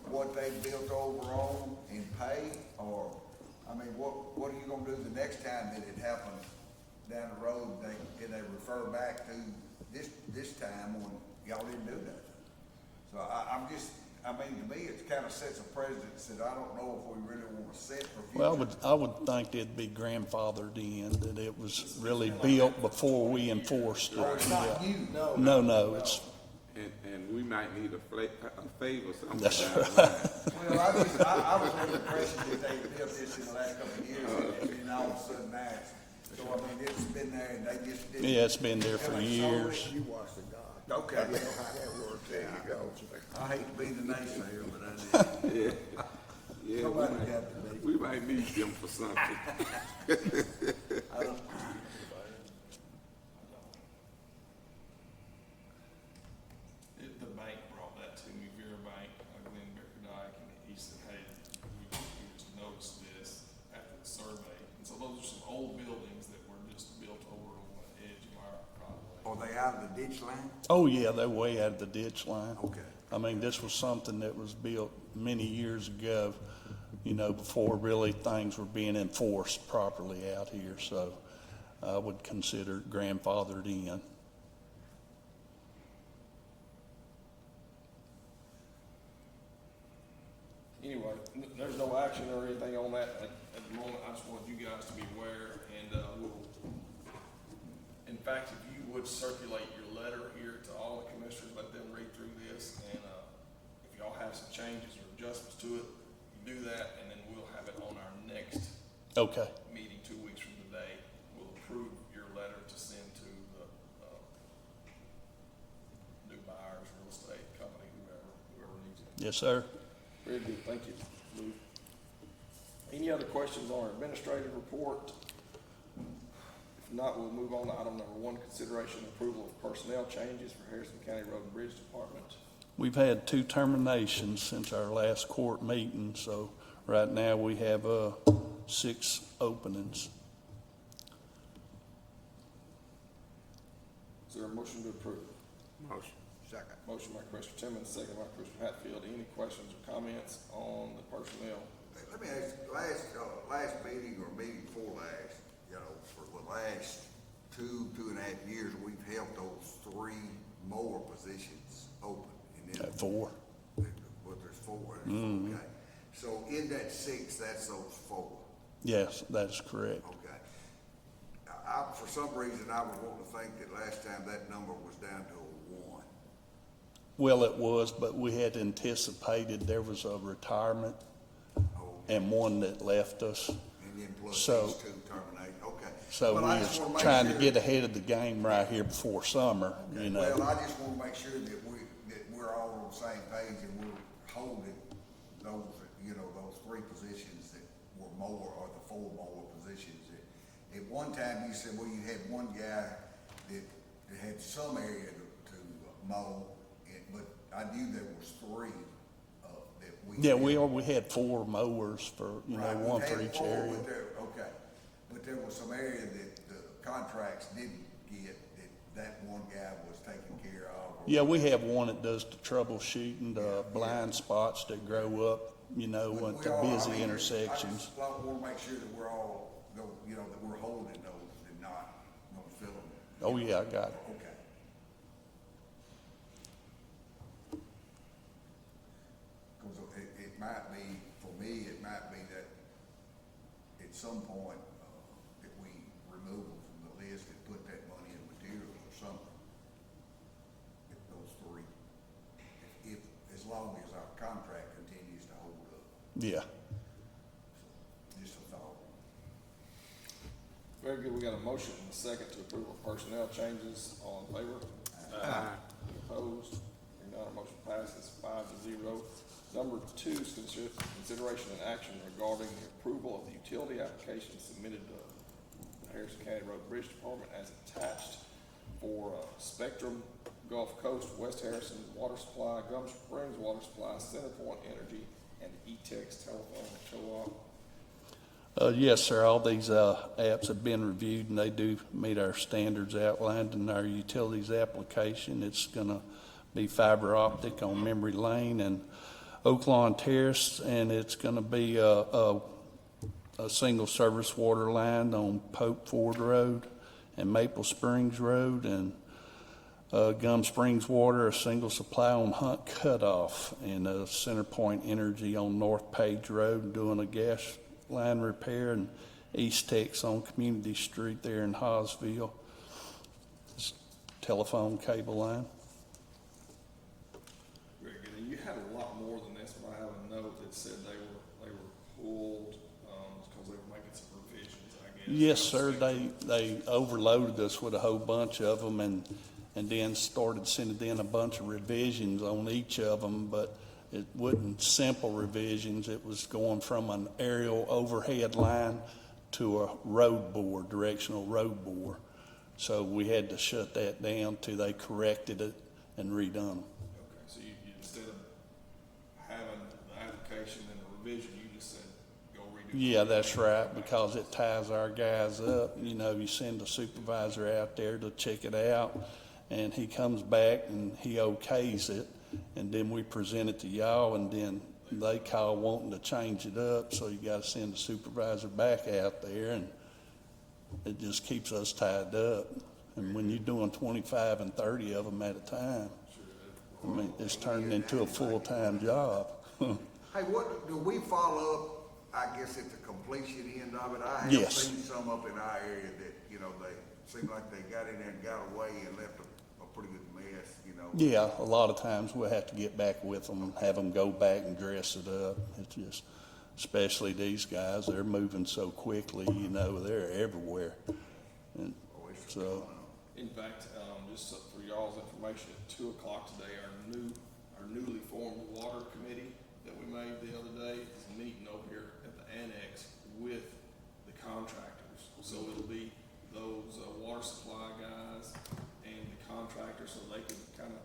what they built over on and pay, or, I mean, what are you gonna do the next time that it happens down the road, and they refer back to this time when y'all didn't do that? So I mean, to me, it kind of sets a precedent that I don't know if we really want to set for future. Well, I would think it'd be grandfathered in, that it was really built before we enforced it. Or it's not Yeah. you. No, it's, and we might need a favor sometime. that's down the right. line. Well, I was under the impression that they built this in the last couple of years, and then all of a sudden now, so I mean, it's been there and they just didn't. Yeah, it's been there for years. You watch the God. Okay. You know how that works. There you go. I hate to be the naysayer, but I did. Yeah, Somebody got to be. we might need them for something. The bank brought that to me, Vera Bank, Glenn Bickerdike, and he said, hey, we just noticed this after the survey. And so those are some old buildings that were just built over on the edge of our property. Are they out of the ditch line? Oh, yeah, they're way out of the ditch line. Okay. I mean, this was something that was built many years ago, before really things were being enforced properly out here, so I would consider it grandfathered in. Anyway, there's no action or anything on that at the moment. I just wanted you guys to be aware, and in fact, if you would circulate your letter here to all the commissioners, let them read through this, and if y'all have some changes or adjustments to it, you do that, and then we'll have it on our next Okay, meeting 2 weeks from today. We'll approve your letter to send to the new buyers, real estate company, whoever needs it. yes, sir. Very good, thank you, Lou. Any other questions on our administrative report? If not, we'll move on to item number 1, consideration and approval of personnel changes for Harrison County Road and Bridge Department. We've had 2 terminations since our last court meeting, so right now we have 6 openings. Is there a motion to approve? Motion. Second. Motion by Commissioner Timmons, second by Commissioner Hatfield. Any questions or comments on the personnel? Let me ask, last meeting or meeting before last, for the last 2.5 years, we've held those 3 more positions open. And then, 4. well, there's 4, okay. So in that 6, that's those 4, Yes, that's correct. okay. For some reason, I was wanting to think that last time that number was down to a 1. Well, it was, but we had anticipated there was a retirement and one that left us. And then plus So- these 2 terminate, okay. So we Well, I just wanna was make trying to sure- get ahead of the game right here before summer, Well, I just want to make sure that we're all on the same page and we're holding those, those 3 positions that were mower or the 4 mower positions. At one time, you said, well, you had one guy that had some area to mow, but I knew there was 3 that we. Yeah, we had 4 mowers for, Right, we one had for each 4, area. Okay, but there was some area that the contracts didn't get, that one guy was taking care of. Yeah, we have one that does the troubleshooting, the blind spots that grow up, at the busy intersections. I just want to make sure that we're all, that we're holding those and not filling them. Oh, yeah, I got it. Okay. Because it might be, for me, it might be that at some point, that we remove them from the list and put that money in materials or something. If those 3, if, as long as our contract continues to hold up. Yeah. Just a thought. Very good, we got a motion and a second to approve of personnel changes. All in favor? Any opposed? Hearing none, our motion passes 5-0. Number 2 is consideration and action regarding the approval of the utility application submitted to the Harrison County Road Bridge Department as attached for Spectrum, Gulf Coast, West Harrison Water Supply, Gum Springs Water Supply, CenterPoint Energy, and E-Tex Telephone Co-op. Yes, sir, all these apps have been reviewed, and they do meet our standards outlined in our utilities application. It's going to be fiber optic on Memory Lane and Oaklawn Terrace, and it's going to be a single service water line on Pope Ford Road and Maple Springs Road, and Gum Springs Water, a single supply on Hunt Cutoff, and CenterPoint Energy on North Page Road doing a gas line repair, and East Tex on Community Street there in Hosville. It's telephone cable line. Very good. And you had a lot more than this, but I have a note that said they were pulled, because they were making some revisions, I guess. Yes, sir, they overloaded us with a whole bunch of them, and then started sending in a bunch of revisions on each of them, but it wasn't simple revisions. It was going from an aerial overhead line to a road bore, directional road bore. So we had to shut that down till they corrected it and redone them. Okay, so you instead of having the application and the revision, you just said, go redo it. Yeah, that's right, because it ties our guys up. You send a supervisor out there to check it out, and he comes back and he okays it, and then we present it to y'all, and then they call wanting to change it up, so you gotta send the supervisor back out there, and it just keeps us tied up. And when you're doing 25 and 30 of them at a time, I mean, it's turning into a full-time job. Hey, what, do we follow up, I guess, at the completion end of it? I have Yes. seen some up in our area that, they seem like they got in there and got away and left a pretty good mess, Yeah, a lot of times we'll have to get back with them, have them go back and dress it up. It's just, especially these guys, they're moving so quickly, they're everywhere. And so, In fact, just for y'all's information, at 2:00 today, our newly formed water committee that we made the other day is meeting over here at the annex with the contractors. So it'll be those water supply guys and the contractors, so they can kind of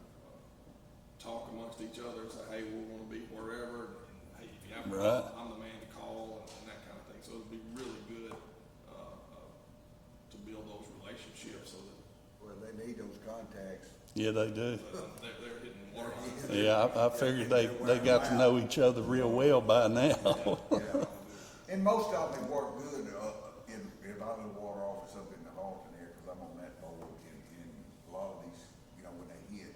talk amongst each other and say, hey, we're going to be wherever, and hey, if you have a Right. problem, I'm the man to call, and that kind of thing. So it'll be really good to build those relationships so that Well, they need those contacts. yeah, they do. they're hitting water lines. Yeah, I figured they got to know each other real well by now. And most of them work good, if I live water office up in the Halton area, because I'm on that board, and a lot of these, when they hit,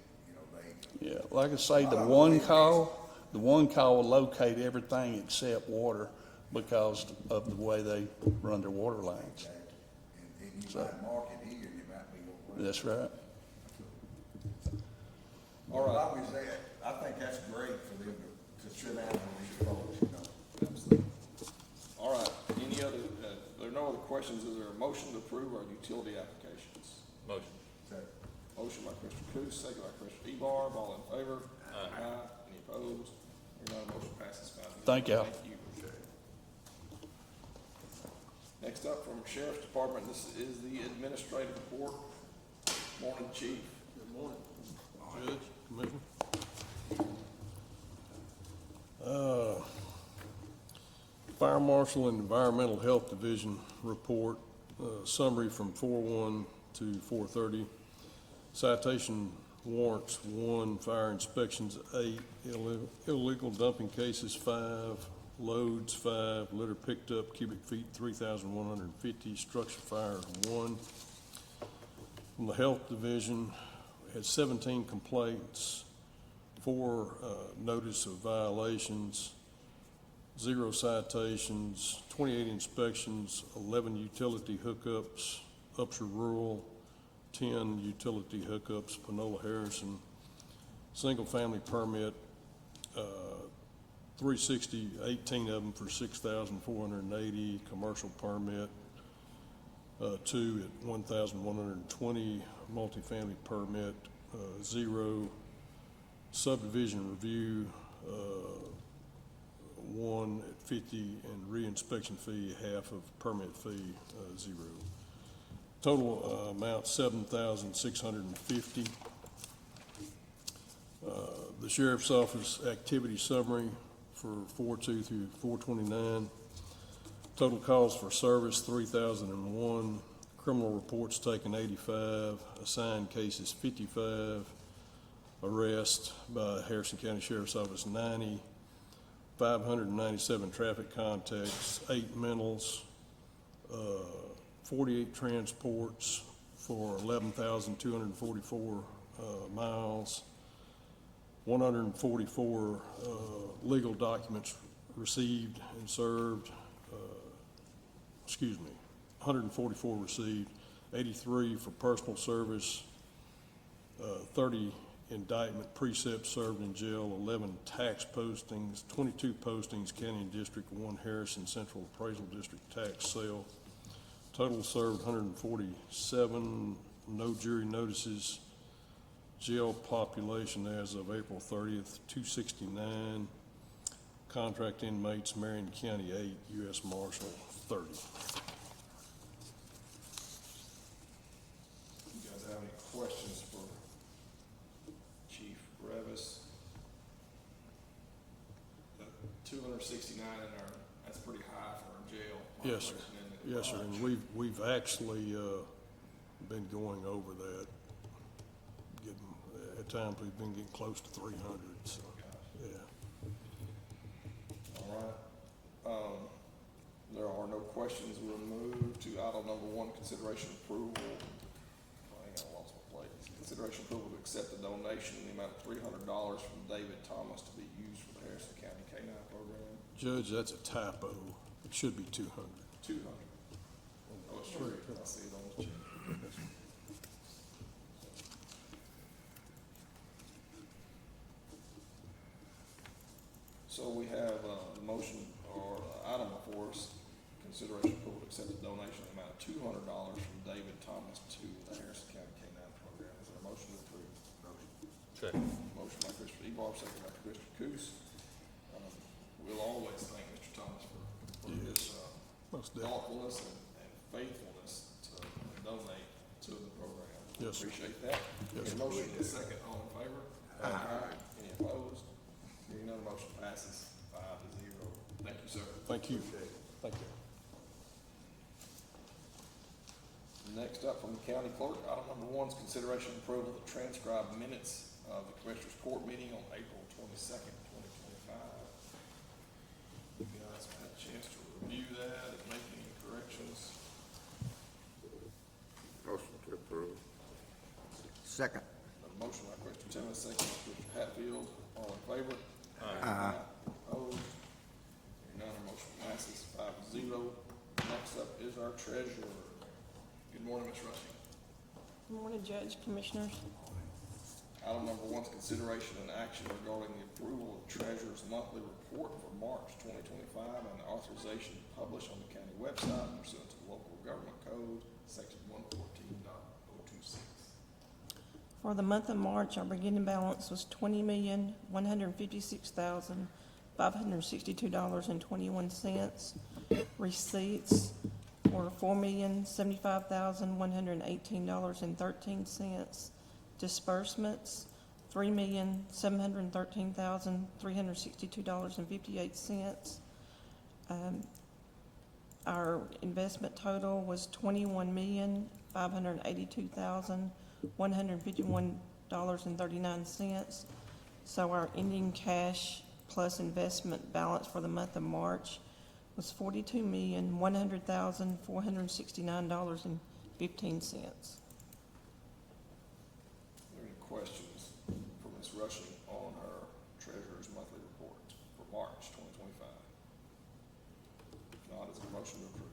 they. Yeah, like I say, the one call will locate everything except water because of the way they run their water lines. And you So- might mark it here, you might be over there. That's right. All right. As long as that, I think that's great for them to sit down with these folks, Absolutely. All right, any other, there are no other questions, is there a motion to approve our utility applications? Motion. So, Motion by Commissioner Coos, second by Commissioner Ebar, all in favor? Aye. Any opposed? Hearing none, motion passes 5-0. Thank y'all. Thank you. Next up from Sheriff's Department, this is the administrative report. Morning, Chief. Good morning, Judge, Commissioner. Fire Marshal and Environmental Health Division report, summary from 4/1 to 4/30. Citation warrants 1, fire inspections 8, illegal dumping cases 5, loads 5, litter picked up cubic feet 3,150, structure fire 1. From the Health Division, we had 17 complaints, 4 notice of violations, 0 citations, 28 inspections, 11 utility hookups, Upshur Rural, 10 utility hookups, Panola Harrison, single-family permit, 360, 18 of them for 6,480, commercial permit, 2 at 1,120, multifamily permit, 0, subdivision review, 1 at 50, and re-inspection fee, half of permit fee, 0. Total amount 7,650. The Sheriff's Office activity summary for 4/2 through 4/29. Total calls for service 3,001. Criminal reports taken 85. Assigned cases 55. Arrest by Harrison County Sheriff's Office 90. 597 traffic contacts, 8 mentals, 48 transports for 11,244 miles, 144 legal documents received and served, 144 received, 83 for personal service, 30 indictment precepts served in jail, 11 tax postings, 22 postings, County and District 1 Harrison Central Appraisal District tax sale. Total served 147, no jury notices. Jail population as of April 30th, 269. Contract inmates, Marion County 8, U.S. Marshal 30. You guys have any questions for Chief Revis? 269 in our, that's pretty high for our jail. Yes, sir. population, isn't it? Yes, sir, and we've actually been going over that. At times, we've been getting close to 300, so, yeah. All right. There are no questions. We'll move to item number 1, consideration approval. Hang on, I lost my place. Consideration approval to accept the donation in the amount of $300 from David Thomas to be used for the Harrison County K-9 program. Judge, that's a typo. It should be 200. 200. Oh, it's true. I see it on the check. So we have a motion or item before us, consideration approval to accept the donation in the amount of $200 from David Thomas to the Harrison County K-9 program. Is there a motion to approve? Second. Motion by Christopher Ebar, second by Christopher Coos. We'll always thank Mr. Thomas for his Most definitely. thoughtfulness and faithfulness to donate to the program. Yes, sir. Appreciate that. Yes, Get a sir. motion in a second, all in favor? Aye. Any opposed? Hearing none, motion passes 5-0. Thank you, sir. Thank you. Thank you. Next up from the county clerk, item number 1 is consideration and approval of the transcribed minutes of the Commissioners Court meeting on April 22nd, 2025. You guys have had a chance to review that and make any corrections. Motion to approve. Second. A motion by Commissioner Timmons, second by Commissioner Hatfield. All in favor? Aye. Opposed? Hearing none, our motion passes 5-0. Next up is our treasurer. Good morning, Ms. Rushing. Good morning, Judge, Commissioners. Item number 1 is consideration and action regarding the approval of Treasurer's monthly report for March 2025 and the authorization to publish on the county website pursuant to the local government code, section 114.026. For the month of March, our beginning balance was $20,156,562.21. Receipts, were $4,075,118.13. Disbursements, $3,713,362.58. Our investment total was $21,582,151.39. So our ending cash plus investment balance for the month of March was $42,100,469.15. Are there any questions for Ms. Rushing on her treasurer's monthly report for March 2025? If not, is there a motion to approve?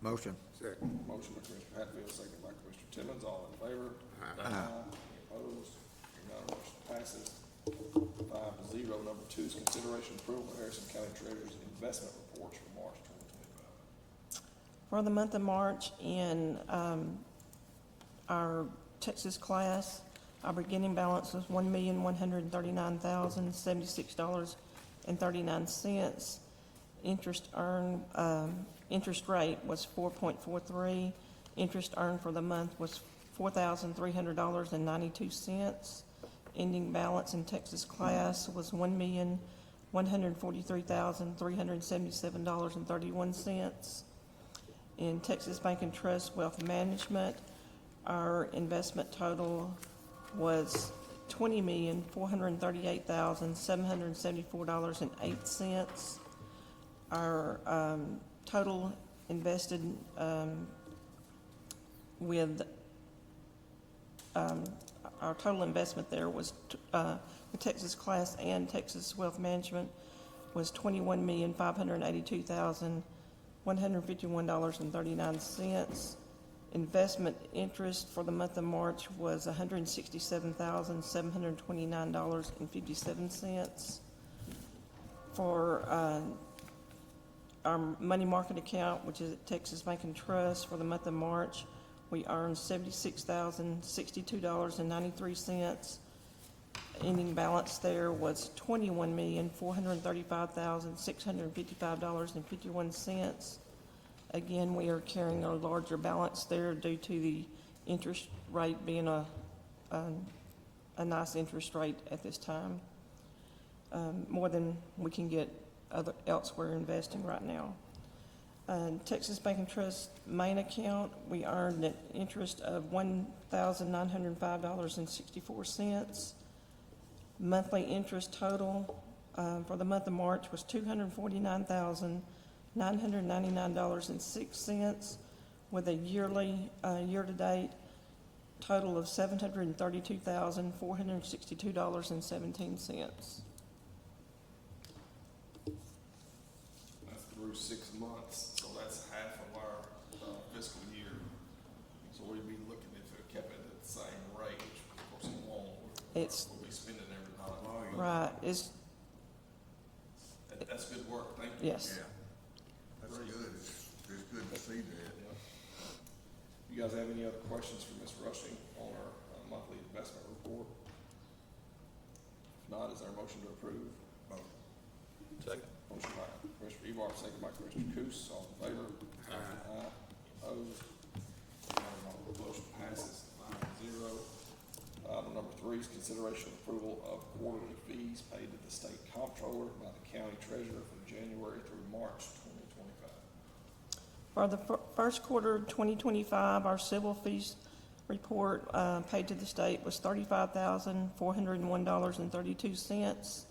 Motion. Second. Motion by Commissioner Hatfield, second by Commissioner Timmons, all in favor? Aye. Any opposed? Hearing none, motion passes 5-0. Number 2 is consideration approval of Harrison County Treasurer's investment reports for March 2025. For the month of March, in our Texas class, our beginning balance was $1,139,076.39. Interest rate was 4.43. Interest earned for the month was $4,300.92. Ending balance in Texas class was $1,143,377.31. In Texas Bank and Trust Wealth Management, our investment total was $20,438,774.08. Our total invested our total investment there was the Texas class and Texas Wealth Management was $21,582,151.39. Investment interest for the month of March was $167,729.57. For our money market account, which is at Texas Bank and Trust, for the month of March, we earned $76,062.93. Ending balance there was $21,435,655.51. Again, we are carrying a larger balance there due to the interest rate being a nice interest rate at this time, more than we can get elsewhere investing right now. Texas Bank and Trust main account, we earned an interest of $1,905.64. Monthly interest total for the month of March was $249,999.06, with a year-to-date total of $732,462.17. That's through 6 months, so that's half of our fiscal year. So we'd be looking if it kept it at the same rate, which of course it won't. We'll be spending every dollar. Right, That's good work, thank you. yes. Yeah, that's good. It's good to see that. You guys have any other questions for Ms. Rushing on our monthly investment report? If not, is there a motion to approve? Second. Motion by Commissioner Ebar, second by Commissioner Coos, all in favor? Aye. Opposed? Motion passes 5-0. Item number 3 is consideration and approval of quarterly fees paid to the state comptroller by the county treasurer from January through March 2025. For the first quarter of 2025, our civil fees report paid to the state was $35,401.32.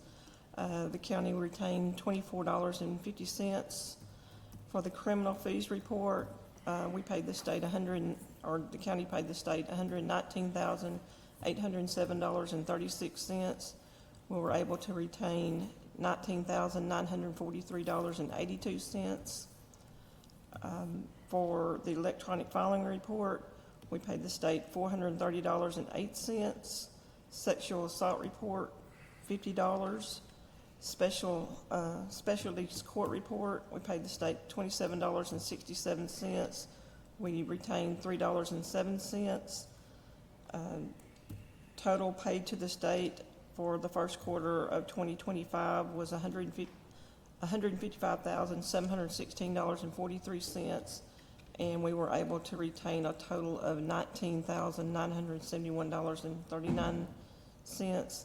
The county retained $24.50. For the criminal fees report, we paid the state the county paid the state $119,807.36. We were able to retain $19,943.82. For the electronic filing report, we paid the state $430.08. Sexual assault report, $50. Specialties court report, we paid the state $27.67. We retained $3.07. Total paid to the state for the first quarter of 2025 was $155,716.43, and we were able to retain a total of $19,971.39,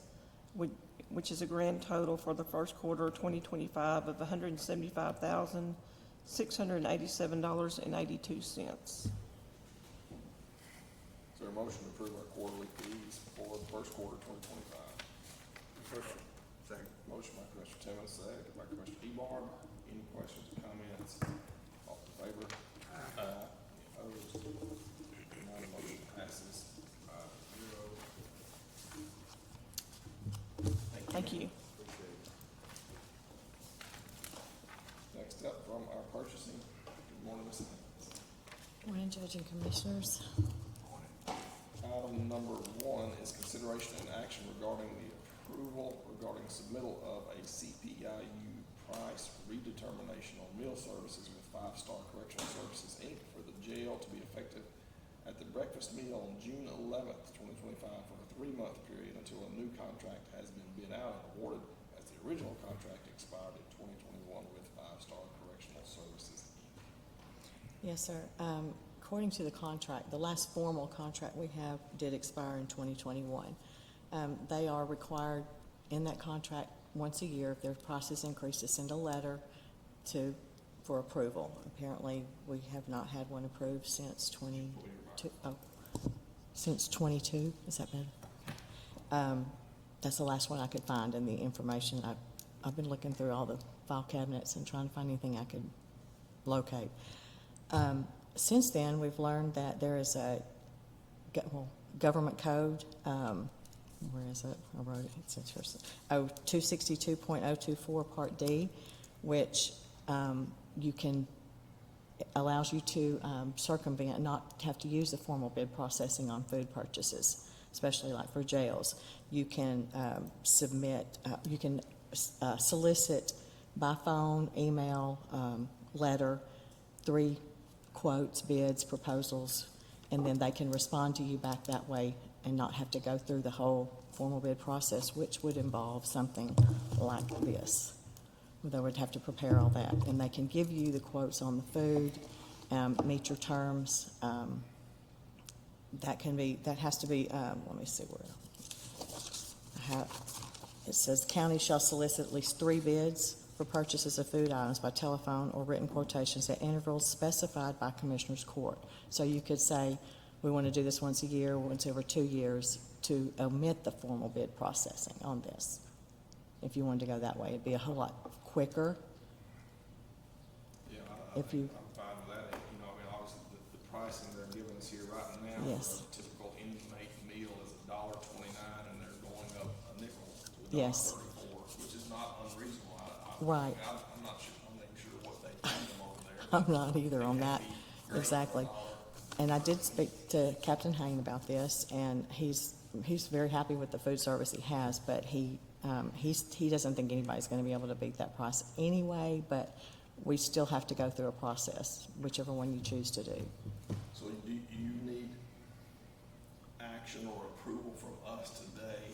which is a grand total for the first quarter of 2025 of $175,687.82. Is there a motion to approve our quarterly fees for the first quarter of 2025? Second. Motion by Commissioner Timmons, second by Commissioner Ebar. Any questions or comments? All in favor? Aye. Opposed? None, motion passes 5-0. Thank you. Next up from our purchasing, good morning, Ms. Haynes. Morning, Judge and Commissioners. Item number 1 is consideration and action regarding the approval regarding submittal of a CPIU price redetermination on meal services with Five Star Correctional Services, Inc. for the jail to be effective at the breakfast meal on June 11th, 2025 for a 3-month period until a new contract has been bid out and awarded, as the original contract expired in 2021 with Five Star Correctional Services, Inc. Yes, sir. According to the contract, the last formal contract we have did expire in 2021. They are required in that contract once a year, if their price is increased, to send a letter for approval. Apparently, we have not had one approved since 22. Is that better? That's the last one I could find in the information. I've been looking through all the file cabinets and trying to find anything I could locate. Since then, we've learned that there is a government code. Where is it? I wrote it. It's interesting. 262.024 Part D, which allows you to circumvent, not have to use the formal bid processing on food purchases, especially like for jails. You can solicit by phone, email, letter, 3 quotes, bids, proposals, and then they can respond to you back that way and not have to go through the whole formal bid process, which would involve something like this. They would have to prepare all that, and they can give you the quotes on the food, meet your terms. That has to be, let me see where it says county shall solicit at least 3 bids for purchases of food items by telephone or written quotations at intervals specified by Commissioners Court. So you could say, we want to do this once a year, once every 2 years, to omit the formal bid processing on this. If you wanted to go that way, it'd be a whole lot quicker. Yeah, I'm fine with that. Obviously, the pricing they're giving us here right now, Yes. for a typical inmate meal is $1.29, and they're going up a nickel to Yes. $1.34, which is not unreasonable. Right. I'm not even sure what they pay them over there. I'm not either on that, exactly. And I did speak to Captain Hain about this, and he's very happy with the food service he has, but he doesn't think anybody's going to be able to beat that price anyway, but we still have to go through a process, whichever one you choose to do. So do you need action or approval from us today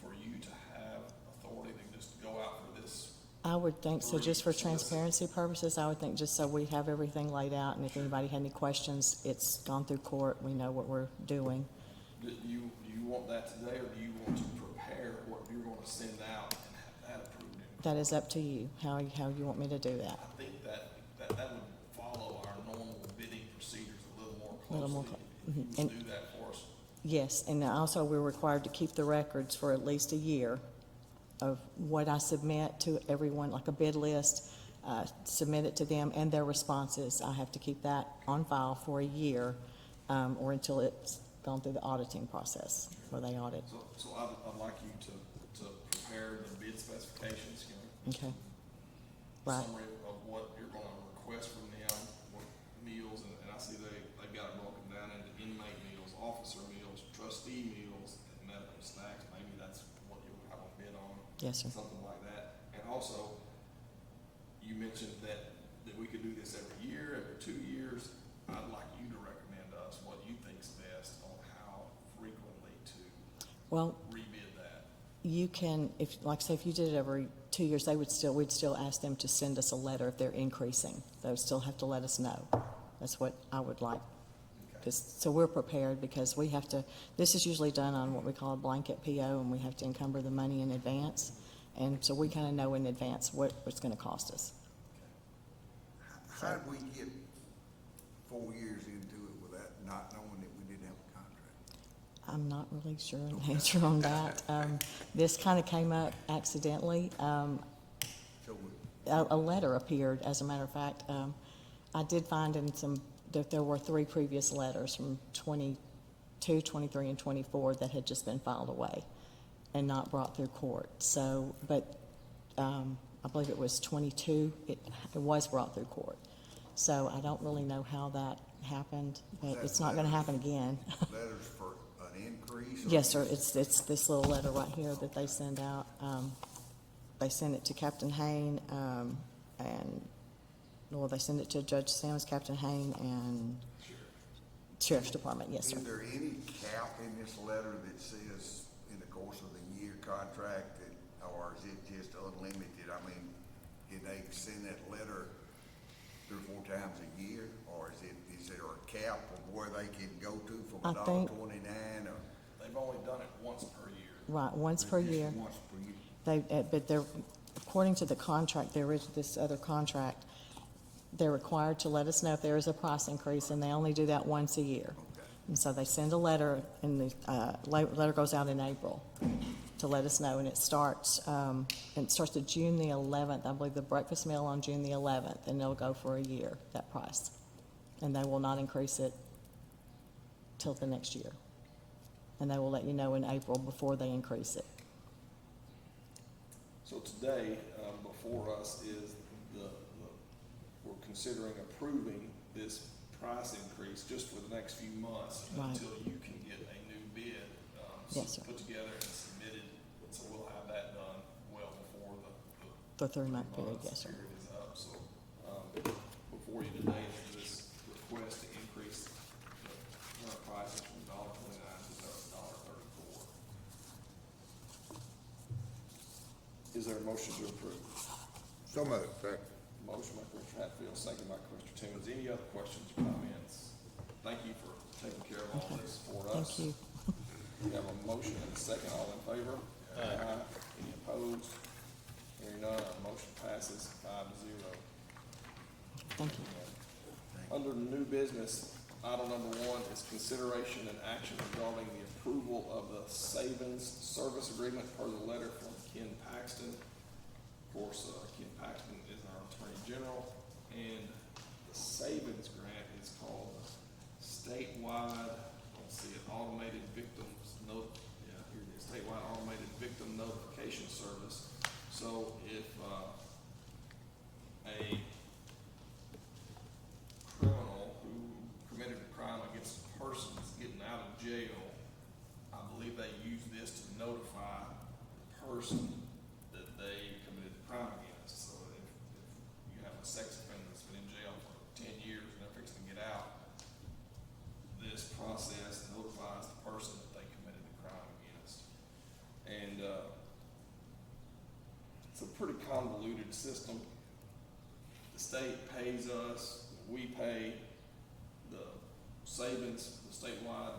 for you to have authority to just go out for this? I would think so, just for transparency purposes. I would think just so we have everything laid out, and if anybody had any questions, it's gone through court, we know what we're doing. Do you want that today, or do you want to prepare what you're going to send out and have that approved? That is up to you, how you want me to do that. I think that would follow our normal bidding procedures a little more closely. If you And- would do that for us. Yes, and also we're required to keep the records for at least a year of what I submit to everyone, like a bid list, submit it to them and their responses. I have to keep that on file for a year, or until it's gone through the auditing process, where they audit. So I'd like you to prepare the bid specifications, Okay. Right. summary of what you're going to request from them, what meals, and I see they've got it broken down into inmate meals, officer meals, trustee meals, and medical snacks. Maybe that's what you'll have a bid on. Yes, sir. Something like that. And also, you mentioned that we could do this every year, every 2 years. I'd like you to recommend to us what you think's best on how frequently to Well, rebid that. you can, if you did it every 2 years, we'd still ask them to send us a letter if they're increasing. They would still have to let us know. That's what I would like. So we're prepared, because we have to, this is usually done on what we call a blanket PO, and we have to encumber the money in advance. And so we kind of know in advance what it's going to cost us. How did we get 4 years into it without not knowing that we didn't have a contract? I'm not really sure of the answer on that. This kind of came up accidentally. So we, A letter appeared, as a matter of fact. I did find that there were 3 previous letters from 22, 23, and 24 that had just been filed away and not brought through court. So, but I believe it was 22, it was brought through court. So I don't really know how that happened, but it's not going to happen again. letters for an increase? or- Yes, sir, it's this little letter right here that they send out. They send it to Captain Hain, they send it to Judge Sams, Captain Hain, and Sheriff's Department, yes, sir. Is there any cap in this letter that says in the course of the year contract, or is it just unlimited? I mean, can they send that letter 3 or 4 times a year, or is there a cap of where they can go to from I think- $1.29 or? They've only done it once per year. Right, once per just year. Once per year. But they're, according to the contract, there is this other contract, they're required to let us know if there is a price increase, and they only do that once a year. And so they send a letter, and the letter goes out in April to let us know, and it starts to June the 11th. I believe the breakfast meal on June the 11th, and it'll go for a year, that price. And they will not increase it till the next year. And they will let you know in April before they increase it. So today, before us is we're considering approving this price increase just for the next few months Right. until you can get a new bid Yes, sir. put together and submitted. So we'll have that done well before The 3-month period, months yes, sir. period is up. So before you today is this request to increase the current prices from $1.29 to $1.34. Is there a motion to approve? So moved. Motion by Commissioner Hatfield, second by Commissioner Timmons. Any other questions or comments? Thank you for taking care of all this for us. Thank you. We have a motion and a second. All in favor? Aye. Any opposed? Hearing none, our motion passes 5-0. Thank you. Under new business, item number 1 is consideration and action regarding the approval of the Savings Service Agreement per the letter from Ken Paxton. Of course, Ken Paxton is our Attorney General, and the savings grant is called Statewide, Automated Victims here it is, Statewide Automated Victim Notification Service. So if a criminal who committed a crime against a person is getting out of jail, I believe they use this to notify the person that they committed the crime against. So if you have a sex offender that's been in jail for 10 years and they're fixing to get out, this process notifies the person that they committed the crime against. And it's a pretty convoluted system. The state pays us, we pay the savings, the statewide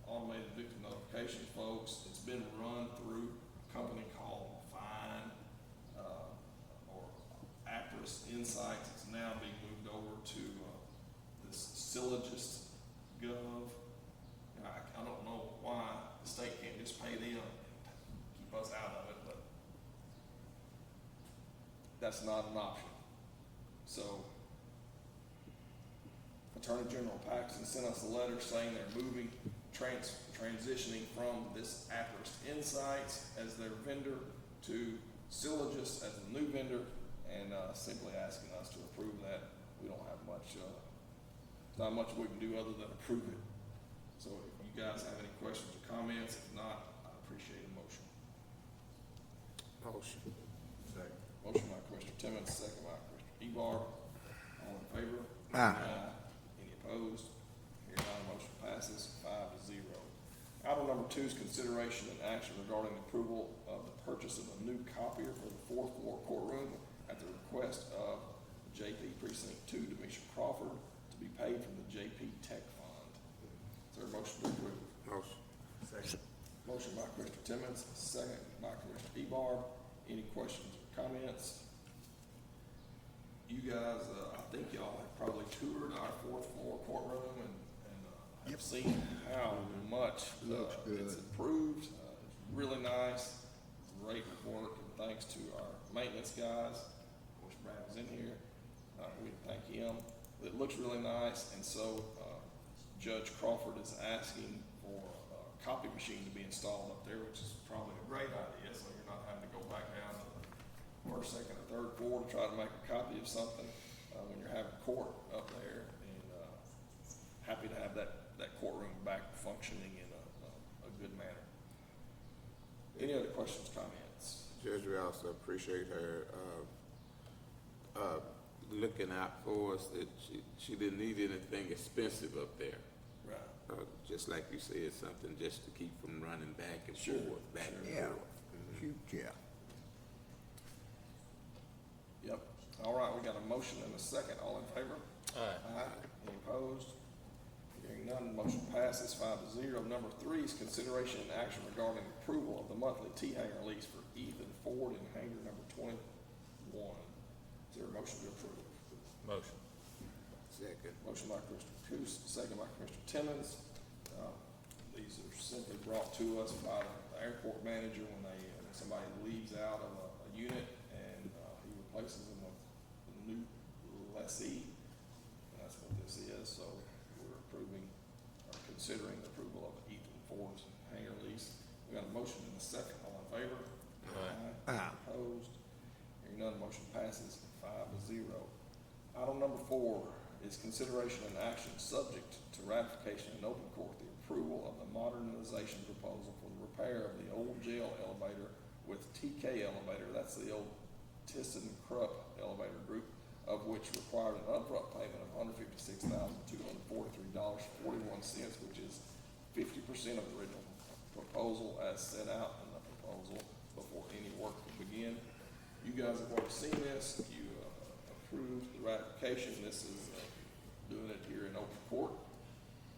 automated victim notification folks. It's been run through a company called Fine, or Aptris Insights. It's now being moved over to this Syllogist Gov. I don't know why the state can't just pay them and keep us out of it, but that's not an option. So Attorney General Paxton sent us a letter saying they're moving, transitioning from this Aptris Insights as their vendor to Syllogist as the new vendor, and simply asking us to approve that. We don't have much, not much we can do other than approve it. So if you guys have any questions or comments, if not, I appreciate a motion. Motion. Second. Motion by Commissioner Timmons, second by Commissioner Ebar. All in favor? Aye. Any opposed? Hearing none, motion passes 5-0. Item number 2 is consideration and action regarding the approval of the purchase of a new copier for the 4th floor courtroom at the request of JP Precinct 2, Demisha Crawford, to be paid from the JP Tech Fund. Is there a motion to approve? Motion. Second. Motion by Commissioner Timmons, second by Commissioner Ebar. Any questions or comments? You guys, I think y'all have probably toured our 4th floor courtroom and have seen how much Looks good. it's improved. It's really nice, great work, and thanks to our maintenance guys. Of course, Brad was in here. We thank him. It looks really nice, and so Judge Crawford is asking for a copy machine to be installed up there, which is probably a great idea, so you're not having to go back down to the first, second, or third floor to try to make a copy of something when you're having court up there. And happy to have that courtroom back functioning in a good manner. Any other questions, comments? Judge, we also appreciate her, looking out for us, that she didn't need anything expensive up there. Right. Just like you said, something just to keep from running back and Sure. forth, back and Yeah. forth. Shoot, yeah. Yep. All right, we got a motion and a second. All in favor? Aye. Any opposed? Hearing none, motion passes 5-0. Number 3 is consideration and action regarding approval of the monthly T-hanger lease for Ethan Ford in hangar number 21. Is there a motion to approve? Motion. Second. Motion by Commissioner Coos, second by Commissioner Timmons. These are simply brought to us by the airport manager when somebody leaves out of a unit and he replaces them with a new lessee. And that's what this is. So we're approving or considering the approval of Ethan Ford's hangar lease. We got a motion and a second. All in favor? Aye. Opposed? Hearing none, motion passes 5-0. Item number 4 is consideration and action subject to ratification in open court, the approval of the modernization proposal for the repair of the old jail elevator with TK elevator. That's the old ThyssenKrupp elevator group, of which required an upfront payment of $156,243.41, which is 50% of the original proposal as set out in the proposal before any work can begin. You guys have already seen this. You approved the ratification. This is doing it here in open court.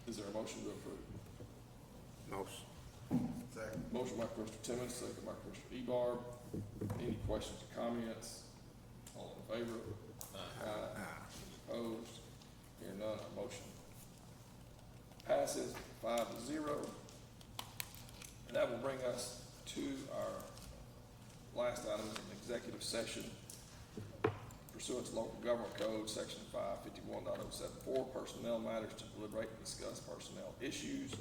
Is there a motion to approve? Motion. Second. Motion by Commissioner Timmons, second by Commissioner Ebar. Any questions or comments? All in favor? Aye. Opposed? Hearing none, our motion passes 5-0. And that will bring us to our last item, an executive session pursuant to local government code, section 551.074, personnel matters to deliberate and discuss personnel issues.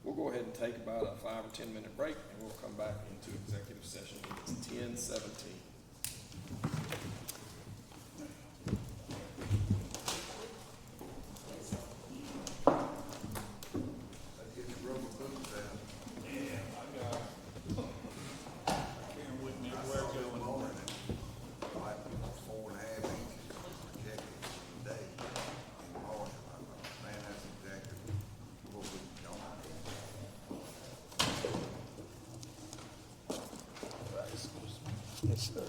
We'll go ahead and take about a 5 or 10 minute break, and we'll come back into executive session. It's 10:17. Yes, sir.